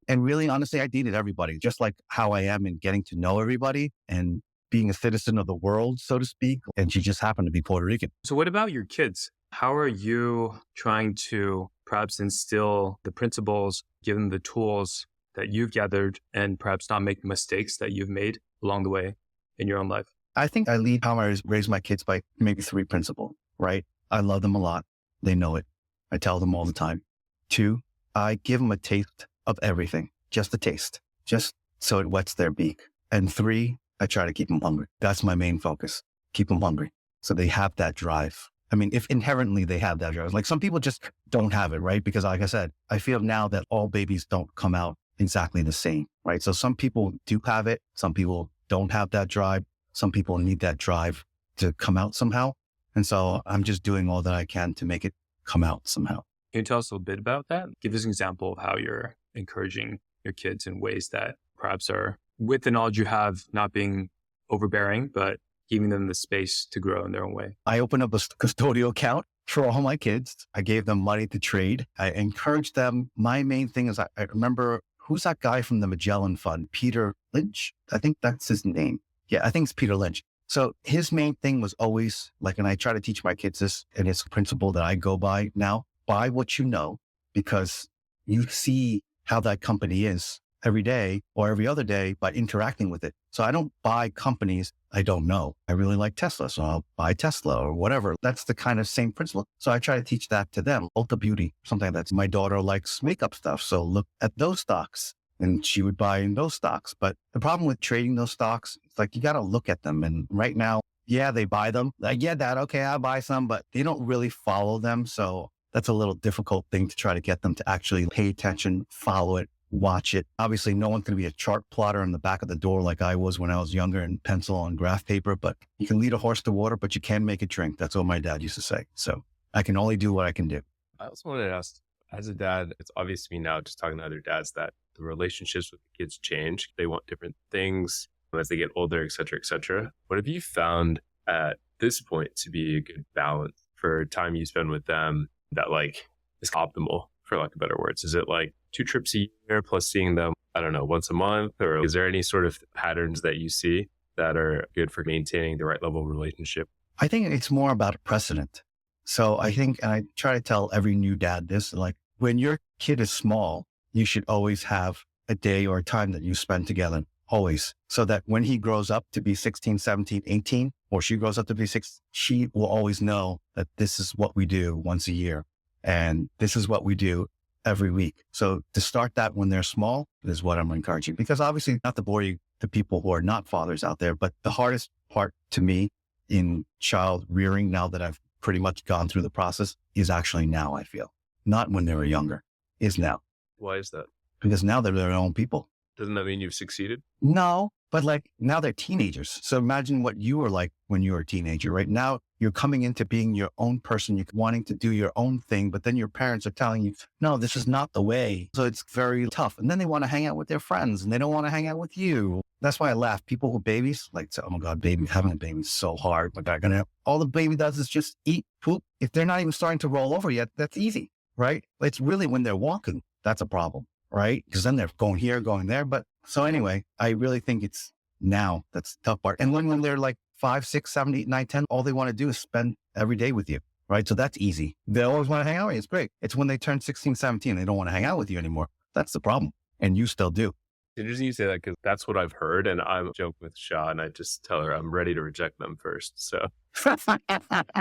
Speaker 1: and really honestly, I dated everybody, just like how I am in getting to know everybody and being a citizen of the world, so to speak. And she just happened to be Puerto Rican.
Speaker 4: So what about your kids? How are you trying to perhaps instill the principles, give them the tools that you've gathered, and perhaps not make mistakes that you've made along the way in your own life?
Speaker 1: I think I lead how I raise my kids by maybe 3 principles, right? I love them a lot. They know it. I tell them all the time. 2, I give them a taste of everything, just a taste, just so it wets their beak. And 3, I try to keep them hungry. That's my main focus. Keep them hungry so they have that drive. I mean, if inherently they have that drive, like some people just don't have it, right? Because like I said, I feel now that all babies don't come out exactly the same, right? So some people do have it. Some people don't have that drive. Some people need that drive to come out somehow. And so I'm just doing all that I can to make it come out somehow.
Speaker 4: Can you tell us a little bit about that? Give us an example of how you're encouraging your kids in ways that perhaps are, with the knowledge you have, not being overbearing, but giving them the space to grow in their own way.
Speaker 1: I opened up a custodial account for all my kids. I gave them money to trade. I encouraged them. My main thing is I remember, who's that guy from the Magellan Fund? Peter Lynch? I think that's his name. Yeah, I think it's Peter Lynch. So his main thing was always like, and I try to teach my kids this, and it's a principle that I go by now, buy what you know, because you see how that company is every day or every other day by interacting with it. So I don't buy companies I don't know. I really like Tesla, so I'll buy Tesla or whatever. That's the kind of same principle. So I try to teach that to them. Ulta Beauty, something that's my daughter likes makeup stuff. So look at those stocks, and she would buy in those stocks. But the problem with trading those stocks, it's like you got to look at them. And right now, yeah, they buy them. Like, yeah, Dad, okay, I'll buy some, but they don't really follow them. So that's a little difficult thing to try to get them to actually pay attention, follow it, watch it. Obviously, no one's going to be a chart plotter in the back of the door like I was when I was younger in pencil and graph paper, but you can lead a horse to water, but you can make it drink. That's what my dad used to say. So I can only do what I can do.
Speaker 3: I also wanted to ask, as a dad, it's obvious to me now, just talking to other dads, that the relationships with the kids change. They want different things as they get older, et cetera, et cetera. What have you found at this point to be a good balance for time you spend with them that like is optimal, for lack of better words? Is it like 2 trips a year plus seeing them, I don't know, once a month? Or is there any sort of patterns that you see that are good for maintaining the right level of relationship?
Speaker 1: I think it's more about a precedent. So I think, and I try to tell every new dad this, like when your kid is small, you should always have a day or a time that you spend together, always. So that when he grows up to be 16, 17, 18, or she grows up to be 6, she will always know that this is what we do once a year. And this is what we do every week. So to start that when they're small is what I'm encouraging, because obviously not to bore you, the people who are not fathers out there, but the hardest part to me in child rearing, now that I've pretty much gone through the process, is actually now, I feel. Not when they were younger, is now.
Speaker 3: Why is that?
Speaker 1: Because now they're their own people.
Speaker 3: Doesn't that mean you've succeeded?
Speaker 1: No, but like now they're teenagers. So imagine what you were like when you were a teenager, right? Now you're coming into being your own person. You're wanting to do your own thing, but then your parents are telling you, no, this is not the way. So it's very tough. And then they want to hang out with their friends and they don't want to hang out with you. That's why I laugh. People with babies like say, oh my God, baby, having a baby is so hard. My God, all the baby does is just eat, poop. If they're not even starting to roll over yet, that's easy, right? It's really when they're walking, that's a problem, right? Because then they're going here, going there. But so anyway, I really think it's now that's the tough part. And when they're like 5, 6, 7, 8, 9, 10, all they want to do is spend every day with you, right? So that's easy. They always want to hang out with you. It's great. It's when they turn 16, 17, they don't want to hang out with you anymore. That's the problem. And you still do.
Speaker 3: It's interesting you say that because that's what I've heard. And I'm joking with Shah and I just tell her I'm ready to reject them first. So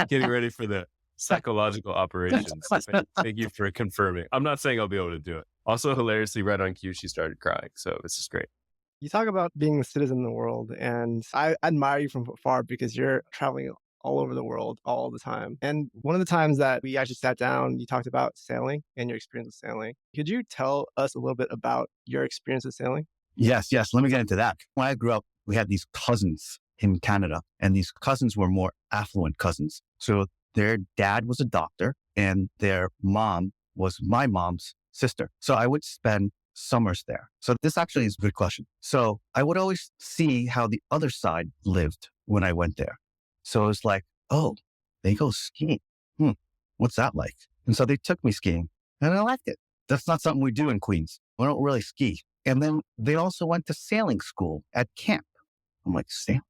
Speaker 3: getting ready for the psychological operations. Thank you for confirming. I'm not saying I'll be able to do it. Also, hilariously, right on cue, she started crying. So this is great.
Speaker 2: You talk about being a citizen in the world, and I admire you from afar because you're traveling all over the world all the time. And one of the times that we actually sat down, you talked about sailing and your experience with sailing. Could you tell us a little bit about your experience with sailing?
Speaker 1: Yes. Let me get into that. When I grew up, we had these cousins in Canada, and these cousins were more affluent cousins. So their dad was a doctor and their mom was my mom's sister. So I would spend summers there. So this actually is a good question. So I would always see how the other side lived when I went there. So it's like, oh, they go skiing. What's that like? And so they took me skiing and I liked it. That's not something we do in Queens. We don't really ski. And then they also went to sailing school at camp. I'm like, sailing?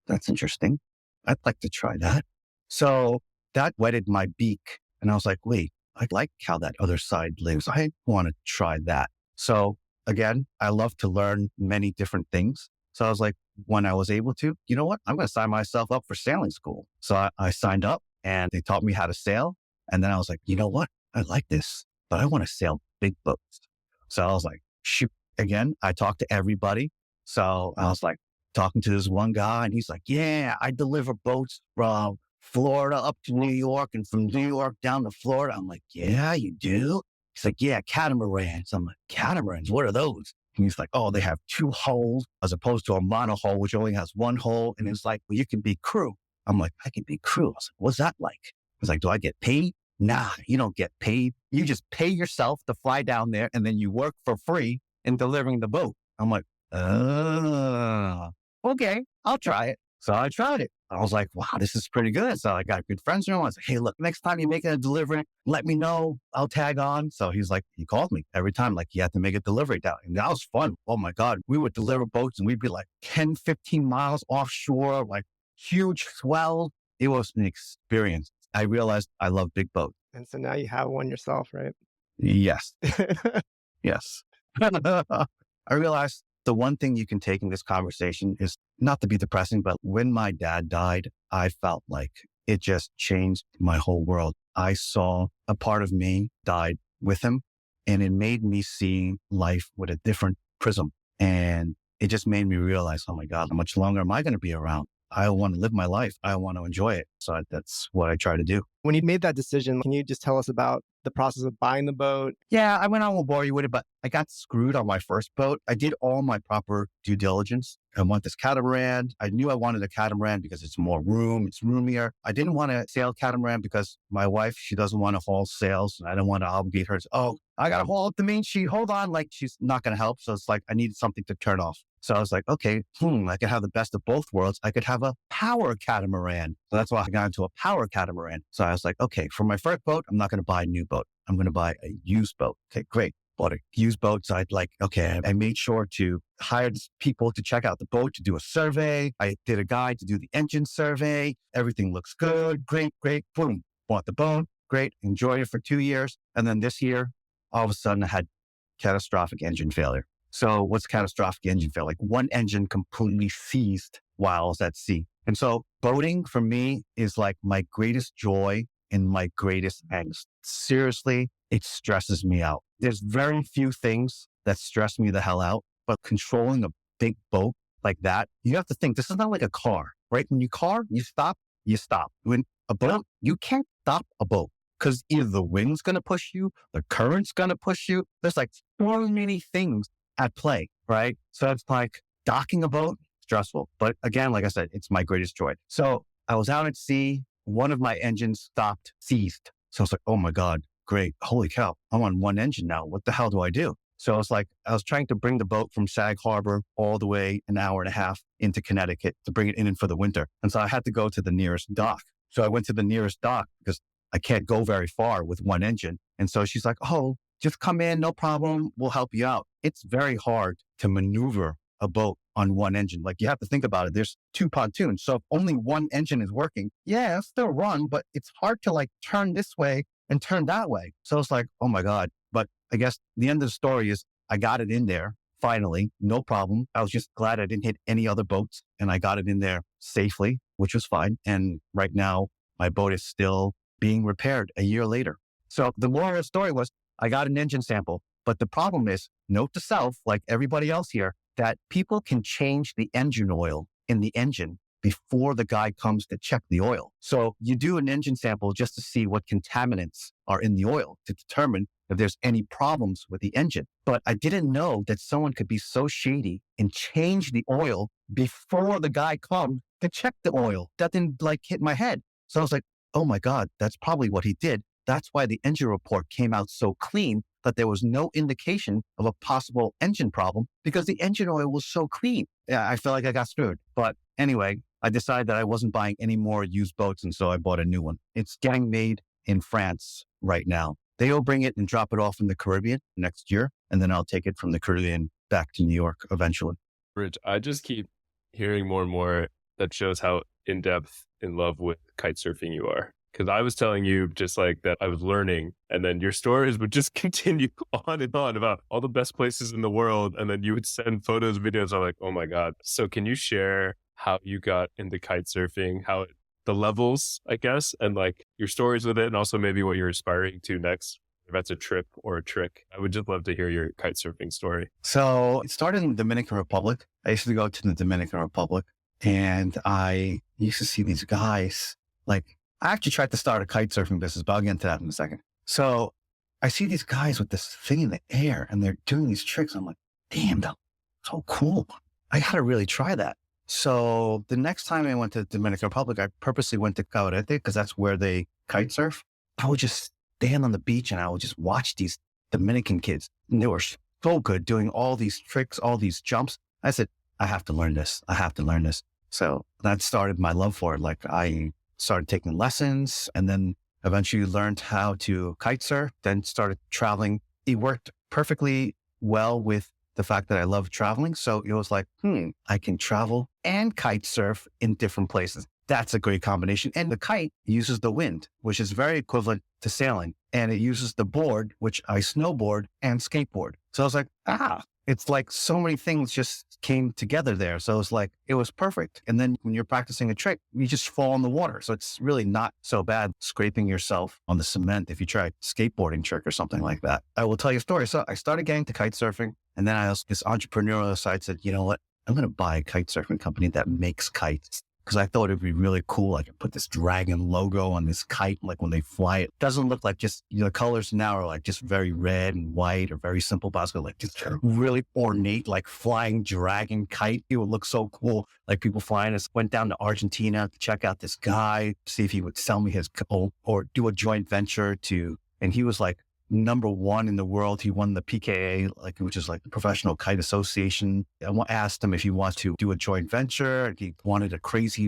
Speaker 1: That's interesting. I'd like to try that. So that whetted my beak. And I was like, wait, I like how that other side lives. I want to try that. So again, I love to learn many different things. So I was like, when I was able to, you know what? I'm going to sign myself up for sailing school. So I signed up and they taught me how to sail. And then I was like, you know what? I like this, but I want to sail big boats. So I was like, shoot. Again, I talked to everybody. So I was like talking to this one guy and he's like, yeah, I deliver boats from Florida up to New York and from New York down to Florida. I'm like, yeah, you do? He's like, yeah, catamarans. I'm like, catamarans, what are those? And he's like, oh, they have 2 hulls as opposed to a monohull, which only has 1 hull. And it's like, well, you can be crew. I'm like, I can be crew. I was like, what's that like? He's like, do I get paid? Nah, you don't get paid. You just pay yourself to fly down there and then you work for free in delivering the boat. I'm like, okay, I'll try it. So I tried it. I was like, wow, this is pretty good. So I got good friends with him. I was like, hey, look, next time you're making a delivery, let me know. I'll tag on. So he's like, he called me every time, like he had to make a delivery down. And that was fun. Oh my God. We would deliver boats and we'd be like 10, 15 miles offshore, like huge swell. It was an experience. I realized I love big boats.
Speaker 2: And so now you have one yourself, right?
Speaker 1: Yes. Yes. I realized the one thing you can take in this conversation is not to be depressing, but when my dad died, I felt like it just changed my whole world. I saw a part of me died with him and it made me see life with a different prism. And it just made me realize, oh my God, how much longer am I going to be around? I want to live my life. I want to enjoy it. So that's what I try to do.
Speaker 2: When you made that decision, can you just tell us about the process of buying the boat?
Speaker 1: Yeah, I won't bore you with it, but I got screwed on my first boat. I did all my proper due diligence. I want this catamaran. I knew I wanted a catamaran because it's more room, it's roomier. I didn't want to sail catamaran because my wife, she doesn't want to haul sails. And I don't want to obligate her to, oh, I got to haul up the main sheet. Hold on. Like she's not going to help. So it's like, I needed something to turn off. So I was like, okay, I could have the best of both worlds. I could have a power catamaran. So that's why I got into a power catamaran. So I was like, okay, for my first boat, I'm not going to buy a new boat. I'm going to buy a used boat. Okay, great. Bought a used boat. So I'd like, okay, I made sure to hire people to check out the boat, to do a survey. I did a guy to do the engine survey. Everything looks good. Great. Boom. Bought the boat. Great. Enjoyed it for 2 years. And then this year, all of a sudden I had catastrophic engine failure. So what's catastrophic engine failure? Like one engine completely seized while I was at sea. And so boating for me is like my greatest joy and my greatest angst. Seriously, it stresses me out. There's very few things that stress me the hell out, but controlling a big boat like that, you have to think this is not like a car, right? When you stop, you stop. When a boat, you can't stop a boat because either the wind's going to push you, the current's going to push you. There's like so many things at play, right? So it's like docking a boat, stressful. But again, like I said, it's my greatest joy. So I was out at sea. One of my engines seized. So I was like, oh my God, great. Holy cow. I'm on one engine now. What the hell do I do? So it's like, I was trying to bring the boat from Sag Harbor all the way an hour and a half into Connecticut to bring it in for the winter. And so I had to go to the nearest dock. So I went to the nearest dock because I can't go very far with one engine. And so she's like, oh, just come in, no problem. We'll help you out. It's very hard to maneuver a boat on one engine. Like you have to think about it. There's 2 pontoons. So if only one engine is working, yeah, it'll still run, but it's hard to like turn this way and turn that way. So it's like, oh my God. But I guess the end of the story is I got it in there finally, no problem. I was just glad I didn't hit any other boats and I got it in there safely, which was fine. And right now my boat is still being repaired a year later. So the moral of the story was I got an engine sample, but the problem is, note to self, like everybody else here, that people can change the engine oil in the engine before the guy comes to check the oil. So you do an engine sample just to see what contaminants are in the oil to determine if there's any problems with the engine. But I didn't know that someone could be so shady and change the oil before the guy comes to check the oil. That didn't like hit my head. So I was like, oh my God, that's probably what he did. That's why the engine report came out so clean that there was no indication of a possible engine problem because the engine oil was so clean. Yeah, I felt like I got screwed. But anyway, I decided that I wasn't buying any more used boats. And so I bought a new one. It's getting made in France right now. They'll bring it and drop it off in the Caribbean next year. And then I'll take it from the Caribbean back to New York eventually.
Speaker 3: Rich, I just keep hearing more and more that shows how in-depth in love with kite surfing you are. Because I was telling you just like that I was learning, and then your stories would just continue on and on about all the best places in the world. And then you would send photos, videos. I'm like, oh my God. So can you share how you got into kite surfing, the levels, I guess, and like your stories with it, and also maybe what you're aspiring to next, if that's a trip or a trick? I would just love to hear your kite surfing story.
Speaker 1: So it started in the Dominican Republic. I used to go to the Dominican Republic, and I used to see these guys. Like, I actually tried to start a kite surfing business, but I'll get into that in a second. So I see these guys with this thing in the air and they're doing these tricks. I'm like, damn, that's so cool. I got to really try that. So the next time I went to the Dominican Republic, I purposely went to Croatia because that's where they kite surf. I would just stand on the beach and I would just watch these Dominican kids. And they were so good doing all these tricks, all these jumps. I said, I have to learn this. I have to learn this. So that started my love for it. Like, I started taking lessons and then eventually learned how to kite surf, then started traveling. It worked perfectly well with the fact that I love traveling. So it was like, I can travel and kite surf in different places. That's a great combination. And the kite uses the wind, which is very equivalent to sailing. And it uses the board, which I snowboard and skateboard. So I was like, it's like so many things just came together there. So it's like, it was perfect. And then when you're practicing a trick, you just fall in the water. So it's really not so bad scraping yourself on the cement if you try a skateboarding trick or something like that. I will tell you a story. So I started getting to kite surfing, and then this entrepreneurial side said, you know what? I'm going to buy a kite surfing company that makes kites. Because I thought it'd be really cool. I could put this dragon logo on this kite, like when they fly it. Doesn't look like just, the colors now are like just very red and white or very simple, but I was like just really ornate, like flying dragon kite. It would look so cool. Like people flying. I went down to Argentina to check out this guy, see if he would sell me his, or do a joint venture and he was like number one in the world. He won the PKA, which is like the Professional Kite Association. I asked him if he wants to do a joint venture. He wanted a crazy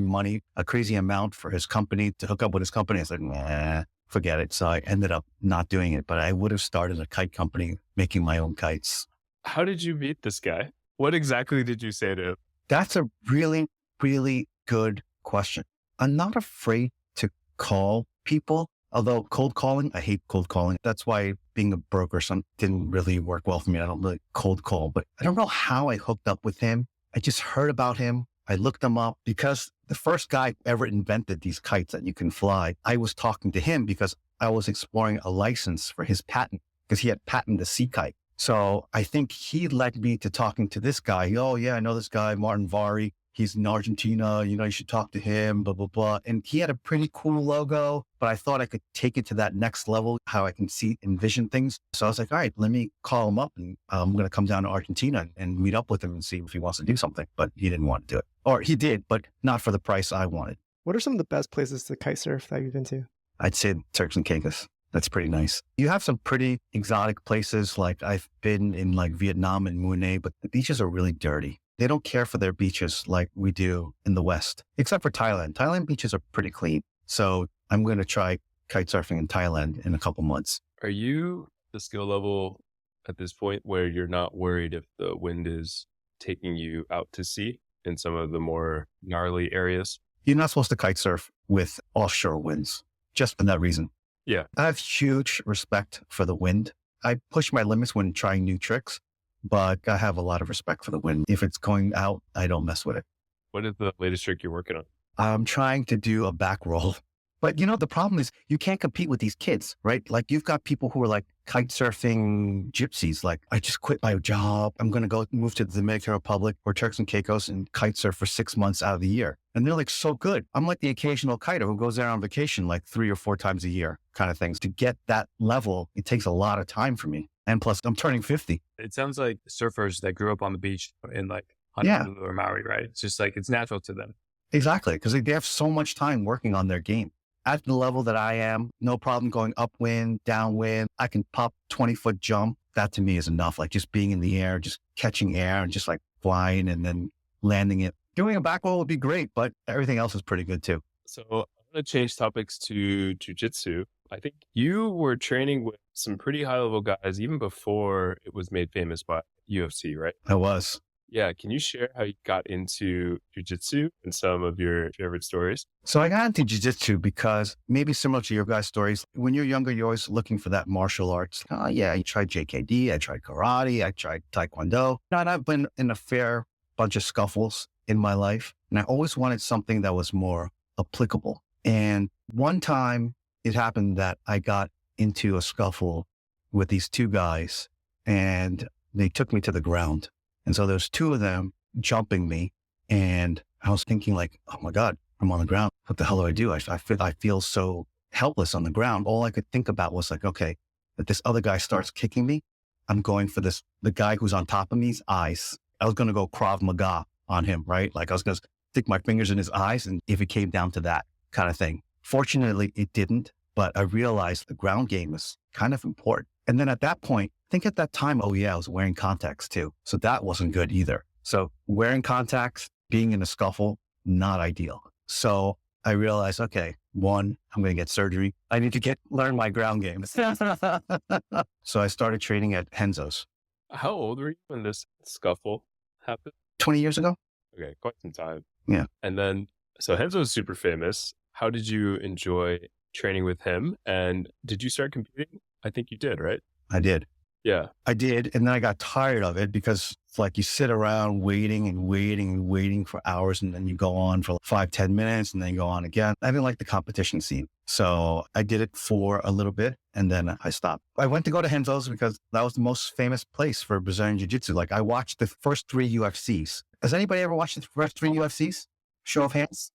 Speaker 1: amount for his company to hook up with his company. I said, nah, forget it. So I ended up not doing it, but I would have started a kite company making my own kites.
Speaker 3: How did you meet this guy? What exactly did you say to him?
Speaker 1: That's a really, really good question. I'm not afraid to call people. Although cold calling, I hate cold calling. That's why being a broker didn't really work well for me. I don't really cold call, but I don't know how I hooked up with him. I just heard about him. I looked him up because the first guy who ever invented these kites that you can fly, I was talking to him because I was exploring a license for his patent because he had patented the sea kite. So I think he led me to talking to this guy. Oh yeah, I know this guy, Martin Vari. He's in Argentina, you should talk to him, blah, blah, blah. And he had a pretty cool logo, but I thought I could take it to that next level, how I can envision things. So I was like, all right, let me call him up and I'm going to come down to Argentina and meet up with him and see if he wants to do something. But he didn't want to do it. Or he did, but not for the price I wanted.
Speaker 2: What are some of the best places to kite surf that you've been to?
Speaker 1: I'd say Turks and Caicos. That's pretty nice. You have some pretty exotic places. Like I've been in like Vietnam and Munich, but the beaches are really dirty. They don't care for their beaches like we do in the West, except for Thailand. Thailand beaches are pretty clean. So I'm going to try kite surfing in Thailand in a couple months.
Speaker 3: Are you the skill level at this point where you're not worried if the wind is taking you out to sea in some of the more gnarly areas?
Speaker 1: You're not supposed to kite surf with offshore winds, just for that reason.
Speaker 3: Yeah.
Speaker 1: I have huge respect for the wind. I push my limits when trying new tricks, but I have a lot of respect for the wind. If it's going out, I don't mess with it.
Speaker 3: What is the latest trick you're working on?
Speaker 1: I'm trying to do a back roll. But the problem is you can't compete with these kids, right? Like you've got people who are like kite surfing gypsies. Like I just quit my job. I'm going to go move to the Dominican Republic or Turks and Caicos and kite surf for 6 months out of the year. And they're like so good. I'm like the occasional kiter who goes there on vacation like 3 or 4 times a year kind of things. To get that level, it takes a lot of time for me. And plus I'm turning 50.
Speaker 4: It sounds like surfers that grew up on the beach in like
Speaker 1: Yeah.
Speaker 4: Honolulu or Maui, right? It's just like, it's natural to them.
Speaker 1: Exactly. Because they have so much time working on their game. at the level that I am, no problem going upwind, downwind. I can pop 20-foot jump. That to me is enough. Like just being in the air, just catching air and just like flying and then landing it. Doing a back roll would be great, but everything else is pretty good too.
Speaker 3: So I'm going to change topics to jujitsu. I think you were training with some pretty high level guys even before it was made famous by UFC, right?
Speaker 1: I was.
Speaker 3: Yeah. Can you share how you got into jujitsu and some of your favorite stories?
Speaker 1: So I got into jiu-jitsu because maybe similar to your guys' stories, when you're younger, you're always looking for that martial arts. Oh yeah, I tried JKD, I tried karate, I tried taekwondo. And I've been in a fair bunch of scuffles in my life. And I always wanted something that was more applicable. And one time it happened that I got into a scuffle with these two guys and they took me to the ground. And so there's two of them jumping me. And I was thinking like, oh my God, I'm on the ground. What the hell do I do? I feel so helpless on the ground. All I could think about was like, okay, if this other guy starts kicking me, I'm going for the guy who's on top of me's eyes. I was going to go Krav Maga on him, right? Like I was going to stick my fingers in his eyes. And if it came down to that kind of thing, fortunately it didn't, but I realized the ground game is kind of important. And then at that point, I think at that time, oh yeah, I was wearing contacts too. So that wasn't good either. So wearing contacts, being in a scuffle, not ideal. So I realized, okay, one, I'm going to get surgery. I need to learn my ground game. So I started training at Henzo's.
Speaker 3: How old were you when this scuffle happened?
Speaker 1: 20 years ago.
Speaker 3: Okay, quite some time.
Speaker 1: Yeah.
Speaker 3: And then, so Henzo is super famous. How did you enjoy training with him? And did you start competing? I think you did, right?
Speaker 1: I did.
Speaker 3: Yeah.
Speaker 1: I did. And then I got tired of it because it's like you sit around waiting for hours. And then you go on for 5-10 minutes and then you go on again. I didn't like the competition scene. So I did it for a little bit and then I stopped. I went to go to Henzo's because that was the most famous place for Brazilian Jiu-Jitsu. Like I watched the first 3 UFCs. Has anybody ever watched the first 3 UFCs? Show of hands.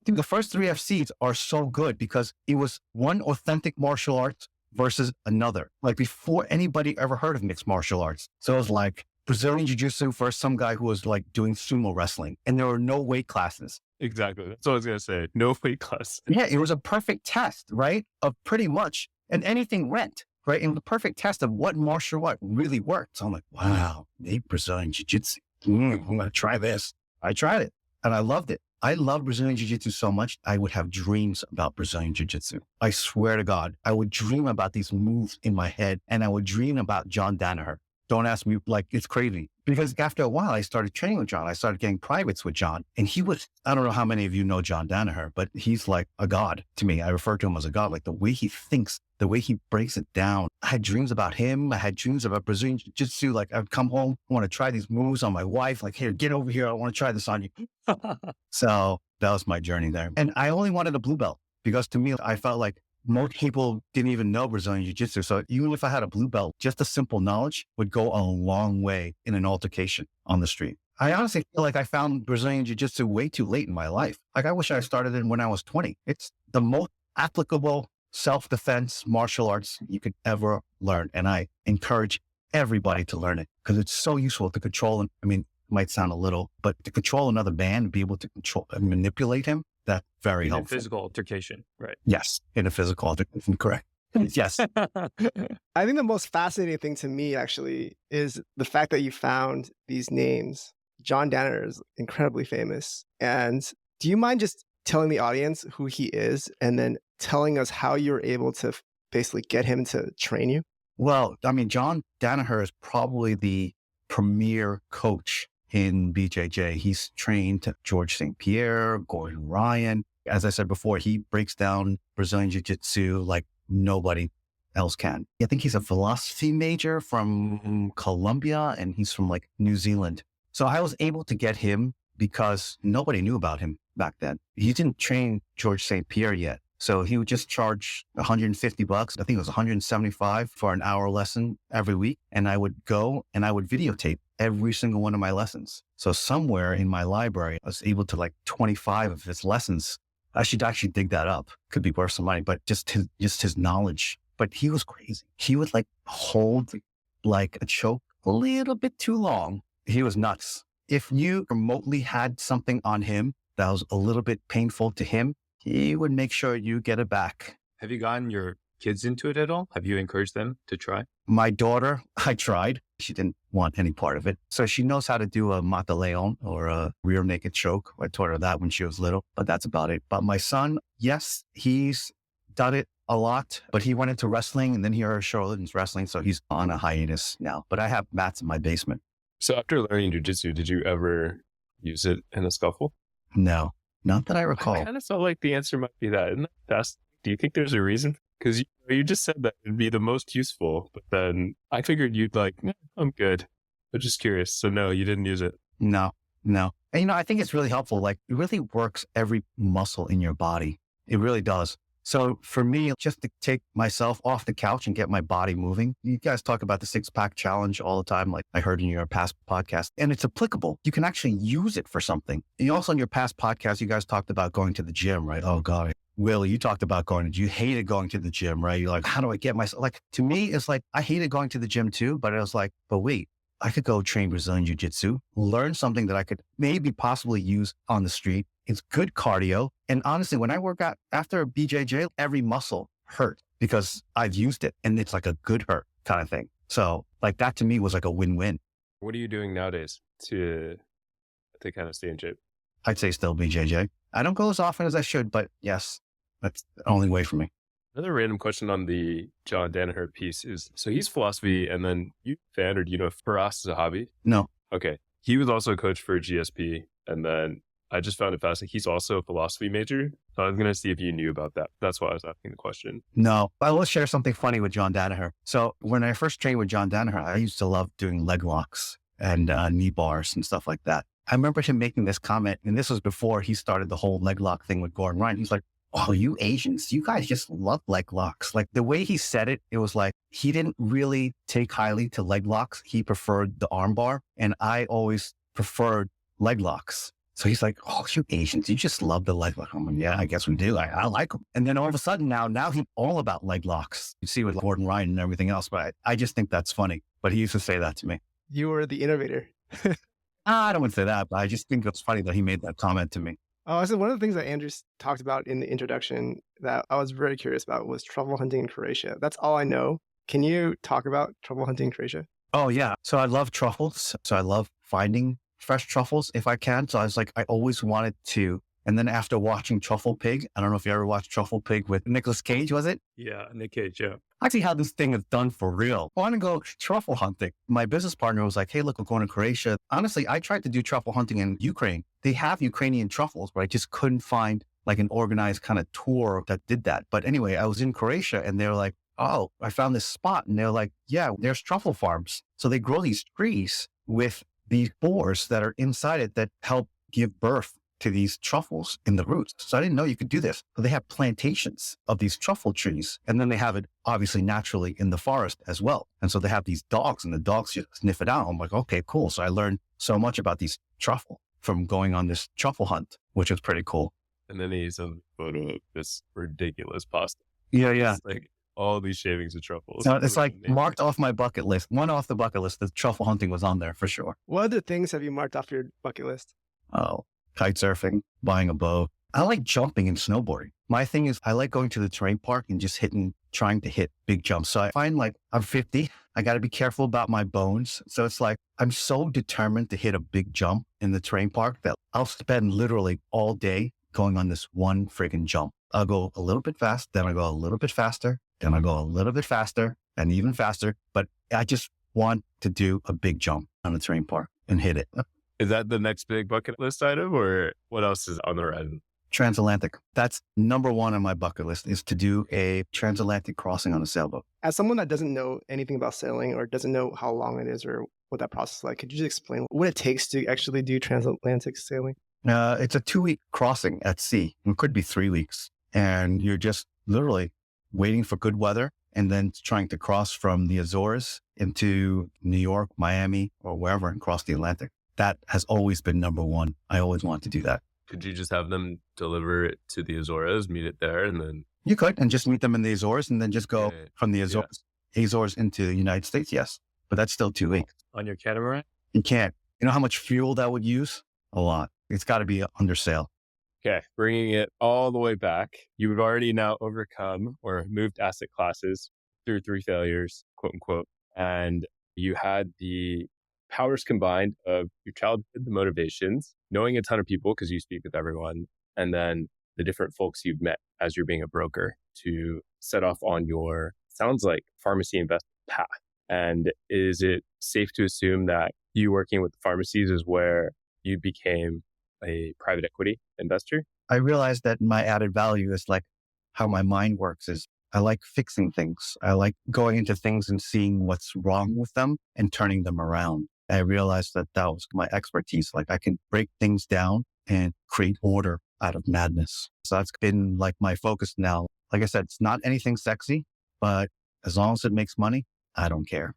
Speaker 1: Dude, the first 3 FCs are so good because it was one authentic martial arts versus another, like before anybody ever heard of mixed martial arts. So it was like Brazilian Jiu-Jitsu versus some guy who was like doing sumo wrestling and there were no weight classes.
Speaker 3: Exactly. That's what I was going to say. No weight class.
Speaker 1: Yeah, it was a perfect test, right? Of pretty much, and anything went, right? And the perfect test of what martial art really worked. So I'm like, wow, maybe Brazilian Jiu-Jitsu. I'm going to try this. I tried it and I loved it. I love Brazilian Jiu-Jitsu so much, I would have dreams about Brazilian Jiu-Jitsu. I swear to God, I would dream about these moves in my head and I would dream about John Danaher. Don't ask me, like, it's crazy. Because after a while, I started training with John. I started getting privates with John. And he was, I don't know how many of you know John Danaher, but he's like a god to me. I refer to him as a god, like the way he thinks, the way he breaks it down. I had dreams about him. I had dreams about Brazilian Jiu-Jitsu. Like I'd come home, I want to try these moves on my wife. Like, here, get over here. I want to try this on you. So that was my journey there. And I only wanted a blue belt because to me, I felt like most people didn't even know Brazilian Jiu-Jitsu. So even if I had a blue belt, just a simple knowledge would go a long way in an altercation on the street. I honestly feel like I found Brazilian Jiu-Jitsu way too late in my life. Like I wish I started it when I was 20. It's the most applicable self-defense martial arts you could ever learn. And I encourage everybody to learn it because it's so useful to control. And I mean, it might sound a little, but to control another man, be able to control and manipulate him, that's very helpful.
Speaker 4: In a physical altercation, right?
Speaker 1: Yes, in a physical altercation, correct. Yes.
Speaker 2: I think the most fascinating thing to me actually is the fact that you found these names. John Danaher is incredibly famous. And do you mind just telling the audience who he is and then telling us how you were able to basically get him to train you?
Speaker 1: Well, I mean, John Danaher is probably the premier coach in BJJ. He's trained George St. Pierre, Gordon Ryan. As I said before, he breaks down Brazilian Jiu-Jitsu like nobody else can. I think he's a philosophy major from Colombia and he's from like New Zealand. So I was able to get him because nobody knew about him back then. He didn't train George St. Pierre yet. So he would just charge $150. I think it was $175 for an hour lesson every week. And I would go and I would videotape every single one of my lessons. So somewhere in my library, I was able to like 25 of his lessons. I should actually dig that up. Could be worth some money, but just his knowledge. But he was crazy. He would like hold like a choke a little bit too long. He was nuts. If you remotely had something on him that was a little bit painful to him, he would make sure you get it back.
Speaker 4: Have you gotten your kids into it at all? Have you encouraged them to try?
Speaker 1: My daughter, I tried. She didn't want any part of it. So she knows how to do a mata leon or a rear naked choke. I taught her that when she was little, but that's about it. But my son, yes, he's done it a lot, but he went into wrestling and then he heard Charlotte's wrestling. So he's on a hiatus now, but I have mats in my basement.
Speaker 3: So after learning jiu-jitsu, did you ever use it in a scuffle?
Speaker 1: No, not that I recall.
Speaker 3: I kind of felt like the answer might be that. Isn't that fast? Do you think there's a reason? Because you just said that it'd be the most useful, but then I figured you'd like, I'm good. But just curious. So no, you didn't use it.
Speaker 1: No. And I think it's really helpful. Like it really works every muscle in your body. It really does. So for me, just to take myself off the couch and get my body moving, you guys talk about the 6-pack challenge all the time, like I heard in your past podcast, and it's applicable. You can actually use it for something. And also in your past podcast, you guys talked about going to the gym, right? Oh God. Will, you talked about you hated going to the gym, right? You're like, how do I get myself? Like, to me, it's like, I hated going to the gym too, but I was like, but wait, I could go train Brazilian Jiu-Jitsu, learn something that I could maybe possibly use on the street. It's good cardio. And honestly, when I work out after a BJJ, every muscle hurt because I've used it and it's like a good hurt kind of thing. So like that to me was like a win-win.
Speaker 3: What are you doing nowadays to kind of stay in shape?
Speaker 1: I'd say still BJJ. I don't go as often as I should, but yes, that's the only way for me.
Speaker 3: Another random question on the John Danaher piece is, so he's philosophy and then you fan or do you know Faraz Zahabi?
Speaker 1: No.
Speaker 3: Okay. He was also a coach for GSP and then I just found it fascinating. He's also a philosophy major. So I was going to see if you knew about that. That's why I was asking the question.
Speaker 1: No, I will share something funny with John Danaher. So when I first trained with John Danaher, I used to love doing leg locks and knee bars and stuff like that. I remember him making this comment, and this was before he started the whole leg lock thing with Gordon Ryan. He's like, oh, you Asians, you guys just love leg locks. Like the way he said it, it was like he didn't really take highly to leg locks. He preferred the arm bar, and I always preferred leg locks. So he's like, oh, you Asians, you just love the leg lock. I'm like, yeah, I guess we do. I like them. And then all of a sudden now he's all about leg locks. You see with Gordon Ryan and everything else, but I just think that's funny. But he used to say that to me.
Speaker 2: You were the innovator.
Speaker 1: I don't want to say that, but I just think it's funny that he made that comment to me.
Speaker 2: Oh, so one of the things that Andrew talked about in the introduction that I was very curious about was truffle hunting in Croatia. That's all I know. Can you talk about truffle hunting in Croatia?
Speaker 1: Oh, yeah. So I love truffles. So I love finding fresh truffles if I can. So I was like, I always wanted to. And then after watching Truffle Pig, I don't know if you ever watched Truffle Pig with Nicolas Cage, was it?
Speaker 3: Yeah, Nick Cage, yeah.
Speaker 1: I see how this thing is done for real. I want to go truffle hunting. My business partner was like, hey, look, we're going to Croatia. Honestly, I tried to do truffle hunting in Ukraine. They have Ukrainian truffles, but I just couldn't find like an organized kind of tour that did that. But anyway, I was in Croatia and they were like, oh, I found this spot. And they're like, yeah, there's truffle farms. So they grow these trees with these spores that are inside it that help give birth to these truffles in the roots. So I didn't know you could do this. So they have plantations of these truffle trees. And then they have it obviously naturally in the forest as well. And so they have these dogs and the dogs just sniff it out. I'm like, okay, cool. So I learned so much about these truffle from going on this truffle hunt, which was pretty cool.
Speaker 3: And then he's a photo of this ridiculous pasta.
Speaker 1: Yeah.
Speaker 3: It's like all these shavings of truffles.
Speaker 1: So it's like marked off my bucket list. One off the bucket list, the truffle hunting was on there for sure.
Speaker 2: What other things have you marked off your bucket list?
Speaker 1: Oh, kite surfing, buying a bow. I like jumping and snowboarding. My thing is I like going to the terrain park and just trying to hit big jumps. So I find like I'm 50. I got to be careful about my bones. So it's like I'm so determined to hit a big jump in the terrain park that I'll spend literally all day going on this one friggin' jump. I'll go a little bit fast, then I go a little bit faster, then I go a little bit faster and even faster. But I just want to do a big jump on the terrain park and hit it.
Speaker 3: Is that the next big bucket list item or what else is on the horizon?
Speaker 1: Transatlantic. That's number one on my bucket list is to do a transatlantic crossing on a sailboat.
Speaker 2: As someone that doesn't know anything about sailing or doesn't know how long it is or what that process is like, could you just explain what it takes to actually do transatlantic sailing?
Speaker 1: It's a 2-week crossing at sea. It could be 3 weeks. And you're just literally waiting for good weather and then trying to cross from the Azores into New York, Miami, or wherever and cross the Atlantic. That has always been number one. I always want to do that.
Speaker 3: Could you just have them deliver it to the Azores, meet it there, and then...
Speaker 1: You could, and just meet them in the Azores and then just go from the Azores into the United States, yes. But that's still 2 weeks.
Speaker 4: On your catamaran?
Speaker 1: You can't. You know how much fuel that would use? A lot. It's got to be under sail.
Speaker 3: Okay, bringing it all the way back, you've already now overcome or moved asset classes through 3 failures, quote unquote, and you had the powers combined of your childhood, the motivations, knowing a ton of people because you speak with everyone, and then the different folks you've met as you're being a broker to set off on your, sounds like, pharmacy investment path. And is it safe to assume that you working with pharmacies is where you became a private equity investor?
Speaker 1: I realized that my added value is like how my mind works is I like fixing things. I like going into things and seeing what's wrong with them and turning them around. I realized that that was my expertise. Like I can break things down and create order out of madness. So that's been like my focus now. Like I said, it's not anything sexy, but as long as it makes money, I don't care.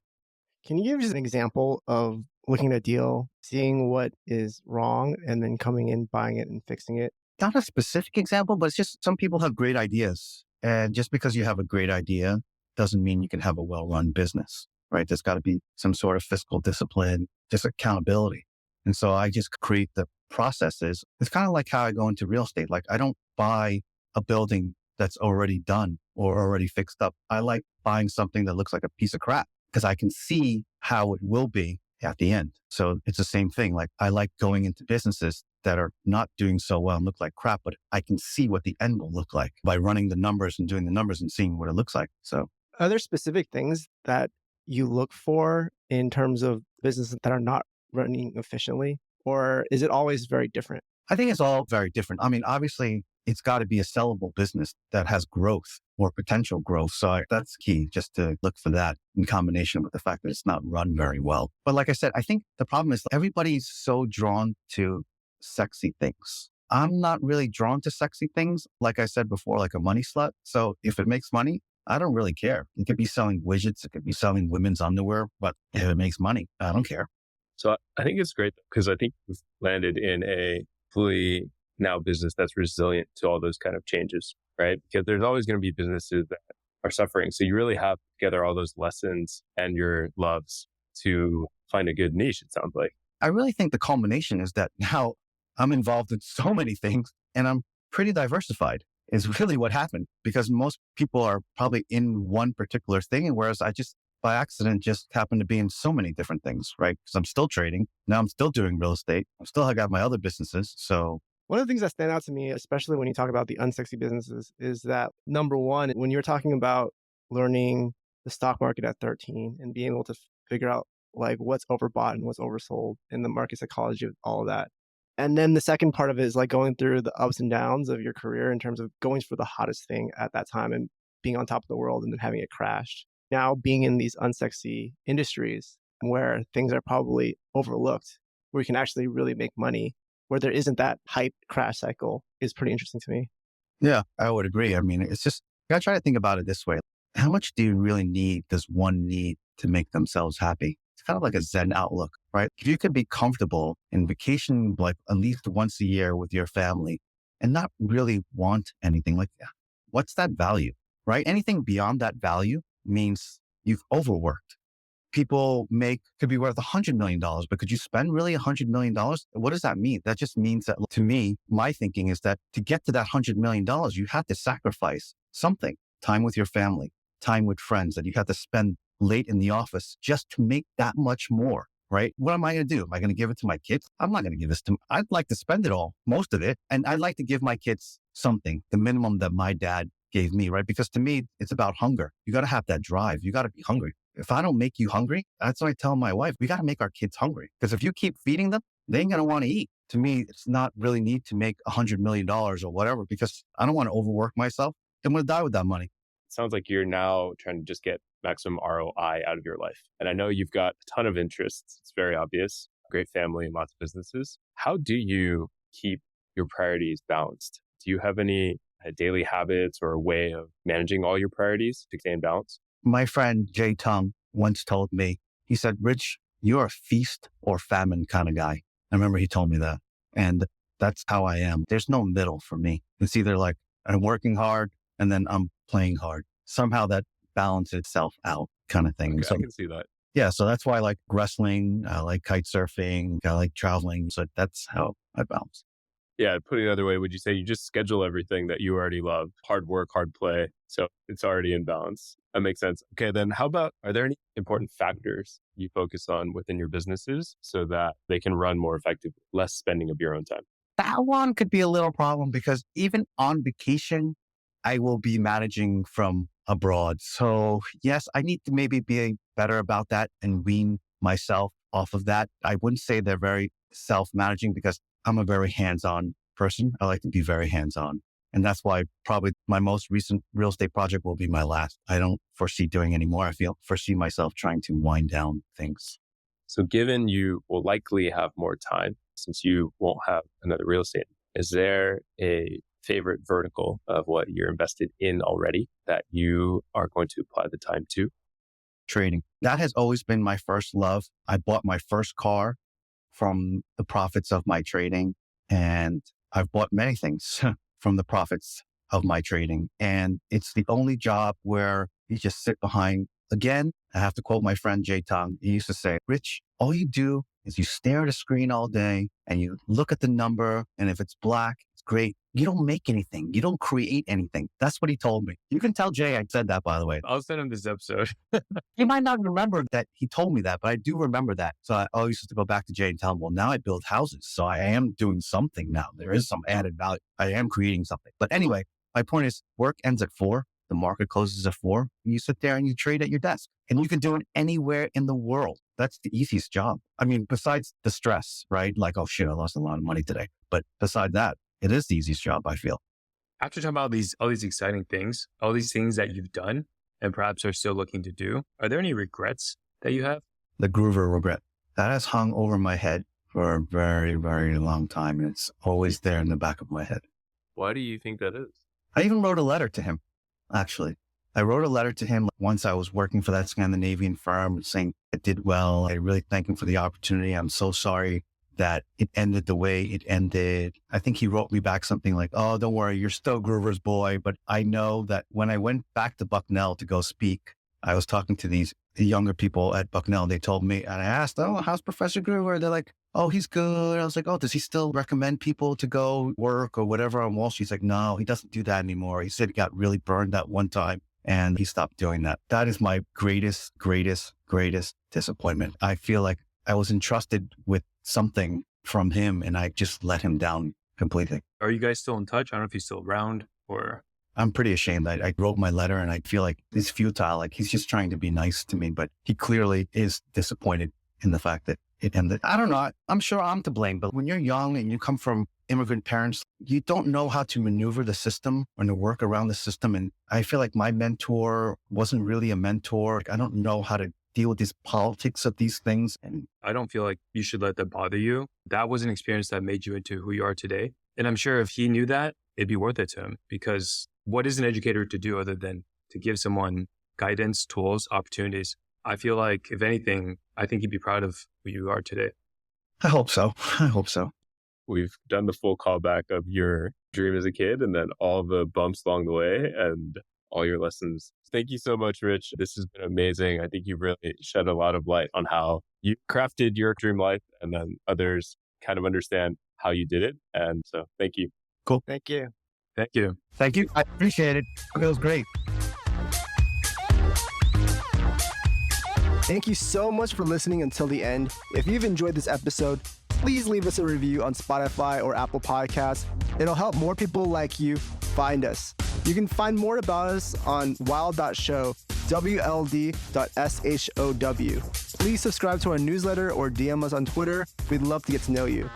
Speaker 2: Can you give just an example of looking at a deal, seeing what is wrong, and then coming in, buying it, and fixing it?
Speaker 1: Not a specific example, but it's just some people have great ideas. And just because you have a great idea doesn't mean you can have a well-run business, right? There's got to be some sort of fiscal discipline, just accountability. And so I just create the processes. It's kind of like how I go into real estate. Like I don't buy a building that's already done or already fixed up. I like buying something that looks like a piece of crap because I can see how it will be at the end. So it's the same thing. Like I like going into businesses that are not doing so well and look like crap, but I can see what the end will look like by running the numbers and doing the numbers and seeing what it looks like. So
Speaker 2: Are there specific things that you look for in terms of businesses that are not running efficiently? Or is it always very different?
Speaker 1: I think it's all very different. I mean, obviously it's got to be a sellable business that has growth or potential growth. So that's key, just to look for that in combination with the fact that it's not run very well. But like I said, I think the problem is everybody's so drawn to sexy things. I'm not really drawn to sexy things. Like I said before, like a money slut. So if it makes money, I don't really care. It could be selling widgets. It could be selling women's underwear, but if it makes money, I don't care.
Speaker 3: So I think it's great because I think we've landed in a fully now business that's resilient to all those kind of changes, right? Because there's always going to be businesses that are suffering. So you really have together all those lessons and your loves to find a good niche, it sounds like.
Speaker 1: I really think the culmination is that now I'm involved in so many things and I'm pretty diversified is really what happened because most people are probably in one particular thing. And whereas I just by accident just happened to be in so many different things, right? Because I'm still trading. Now I'm still doing real estate. I still got my other businesses. So
Speaker 2: One of the things that stand out to me, especially when you talk about the unsexy businesses, is that number one, when you're talking about learning the stock market at 13 and being able to figure out like what's overbought and what's oversold and the market psychology of all of that. And then the second part of it is like going through the ups and downs of your career in terms of going for the hottest thing at that time and being on top of the world and then having it crash. Now being in these unsexy industries where things are probably overlooked, where you can actually really make money, where there isn't that hype crash cycle is pretty interesting to me.
Speaker 1: yeah, I would agree. I mean, it's just, you gotta try to think about it this way. How much do you really need, does one need to make themselves happy? It's kind of like a Zen outlook, right? If you could be comfortable in vacation, like at least once a year with your family and not really want anything like that, what's that value, right? Anything beyond that value means you've overworked. People could be worth $100 million, but could you spend really $100 million? What does that mean? That just means that to me, my thinking is that to get to that $100 million, you had to sacrifice something, time with your family, time with friends that you had to spend late in the office just to make that much more, right? What am I going to do? Am I going to give it to my kids? I'm not going to give this to them. I'd like to spend it all, most of it. And I'd like to give my kids something, the minimum that my dad gave me, right? Because to me, it's about hunger. You got to have that drive. You got to be hungry. If I don't make you hungry, that's what I tell my wife. We got to make our kids hungry because if you keep feeding them, they ain't going to want to eat. To me, it's not really need to make $100 million or whatever because I don't want to overwork myself. I'm going to die with that money.
Speaker 3: It sounds like you're now trying to just get maximum ROI out of your life. And I know you've got a ton of interests. It's very obvious. Great family and lots of businesses. How do you keep your priorities balanced? Do you have any daily habits or a way of managing all your priorities to stay in balance?
Speaker 1: My friend Jay Tung once told me, he said, Rich, you're a feast or famine kind of guy. I remember he told me that. And that's how I am. There's no middle for me. It's either like I'm working hard and then I'm playing hard. Somehow that balances itself out kind of thing.
Speaker 3: Okay,
Speaker 1: So
Speaker 3: I can see that.
Speaker 1: yeah, so that's why I like wrestling, I like kite surfing, I like traveling. So that's how I balance.
Speaker 3: Yeah, put it another way, would you say you just schedule everything that you already love? Hard work, hard play. So it's already in balance. That makes sense. Okay, then how about, are there any important factors you focus on within your businesses so that they can run more effectively, less spending of your own time?
Speaker 1: That one could be a little problem because even on vacation, I will be managing from abroad. So yes, I need to maybe be better about that and wean myself off of that. I wouldn't say they're very self-managing because I'm a very hands-on person. I like to be very hands-on. And that's why probably my most recent real estate project will be my last. I don't foresee doing any more. Foresee myself trying to wind down things.
Speaker 3: So given you will likely have more time since you won't have another real estate, is there a favorite vertical of what you're invested in already that you are going to apply the time to?
Speaker 1: Trading. That has always been my first love. I bought my first car from the profits of my trading, and I've bought many things from the profits of my trading. And it's the only job where you just sit behind. Again, I have to quote my friend Jay Tong. He used to say, Rich, all you do is you stare at a screen all day and you look at the number. And if it's black, it's great. You don't make anything. You don't create anything. That's what he told me. You can tell Jay I said that, by the way.
Speaker 4: I'll send him this episode.
Speaker 1: He might not remember that he told me that, but I do remember that. So I always used to go back to Jay and tell him, well, now I build houses. So I am doing something now. There is some added value. I am creating something. But anyway, my point is work ends at 4. The market closes at 4. You sit there and you trade at your desk and you can do it anywhere in the world. That's the easiest job. I mean, besides the stress, right? Like, oh shit, I lost a lot of money today. But beside that, it is the easiest job, I feel.
Speaker 4: After talking about all these exciting things, all these things that you've done and perhaps are still looking to do, are there any regrets that you have?
Speaker 1: The Groover regret. That has hung over my head for a very, very long time. And it's always there in the back of my head.
Speaker 3: Why do you think that is?
Speaker 1: I even wrote a letter to him, actually. I wrote a letter to him once I was working for that Scandinavian firm saying I did well. I really thank him for the opportunity. I'm so sorry that it ended the way it ended. I think he wrote me back something like, oh, don't worry, you're still Groover's boy. But I know that when I went back to Bucknell to go speak, I was talking to the younger people at Bucknell. They told me, and I asked, oh, how's Professor Groover? They're like, oh, he's good. I was like, oh, does he still recommend people to go work or whatever on Wall Street? He's like, no, he doesn't do that anymore. He said he got really burned that one time and he stopped doing that. That is my greatest disappointment. I feel like I was entrusted with something from him and I just let him down completely.
Speaker 4: Are you guys still in touch? I don't know if he's still around or...
Speaker 1: I'm pretty ashamed that I wrote my letter and I feel like it's futile. Like he's just trying to be nice to me, but he clearly is disappointed in the fact that it ended. I don't know. I'm sure I'm to blame, but when you're young and you come from immigrant parents, you don't know how to maneuver the system or to work around the system. And I feel like my mentor wasn't really a mentor. I don't know how to deal with these politics of these things. And
Speaker 4: I don't feel like you should let that bother you. That was an experience that made you into who you are today. And I'm sure if he knew that, it'd be worth it to him, because what is an educator to do other than to give someone guidance, tools, opportunities? I feel like, if anything, I think he'd be proud of who you are today.
Speaker 1: I hope so.
Speaker 3: We've done the full callback of your dream as a kid and then all the bumps along the way and all your lessons. Thank you so much, Rich. This has been amazing. I think you've really shed a lot of light on how you crafted your dream life and then others kind of understand how you did it. And so thank you.
Speaker 1: Cool.
Speaker 2: Thank you.
Speaker 4: Thank you.
Speaker 1: Thank you. I appreciate it. It was great.
Speaker 2: Thank you so much for listening until the end. If you've enjoyed this episode, please leave us a review on Spotify or Apple Podcasts. It'll help more people like you find us. You can find more about us on wild.show, WLD.SHOW. Please subscribe to our newsletter or DM us on Twitter. We'd love to get to know you.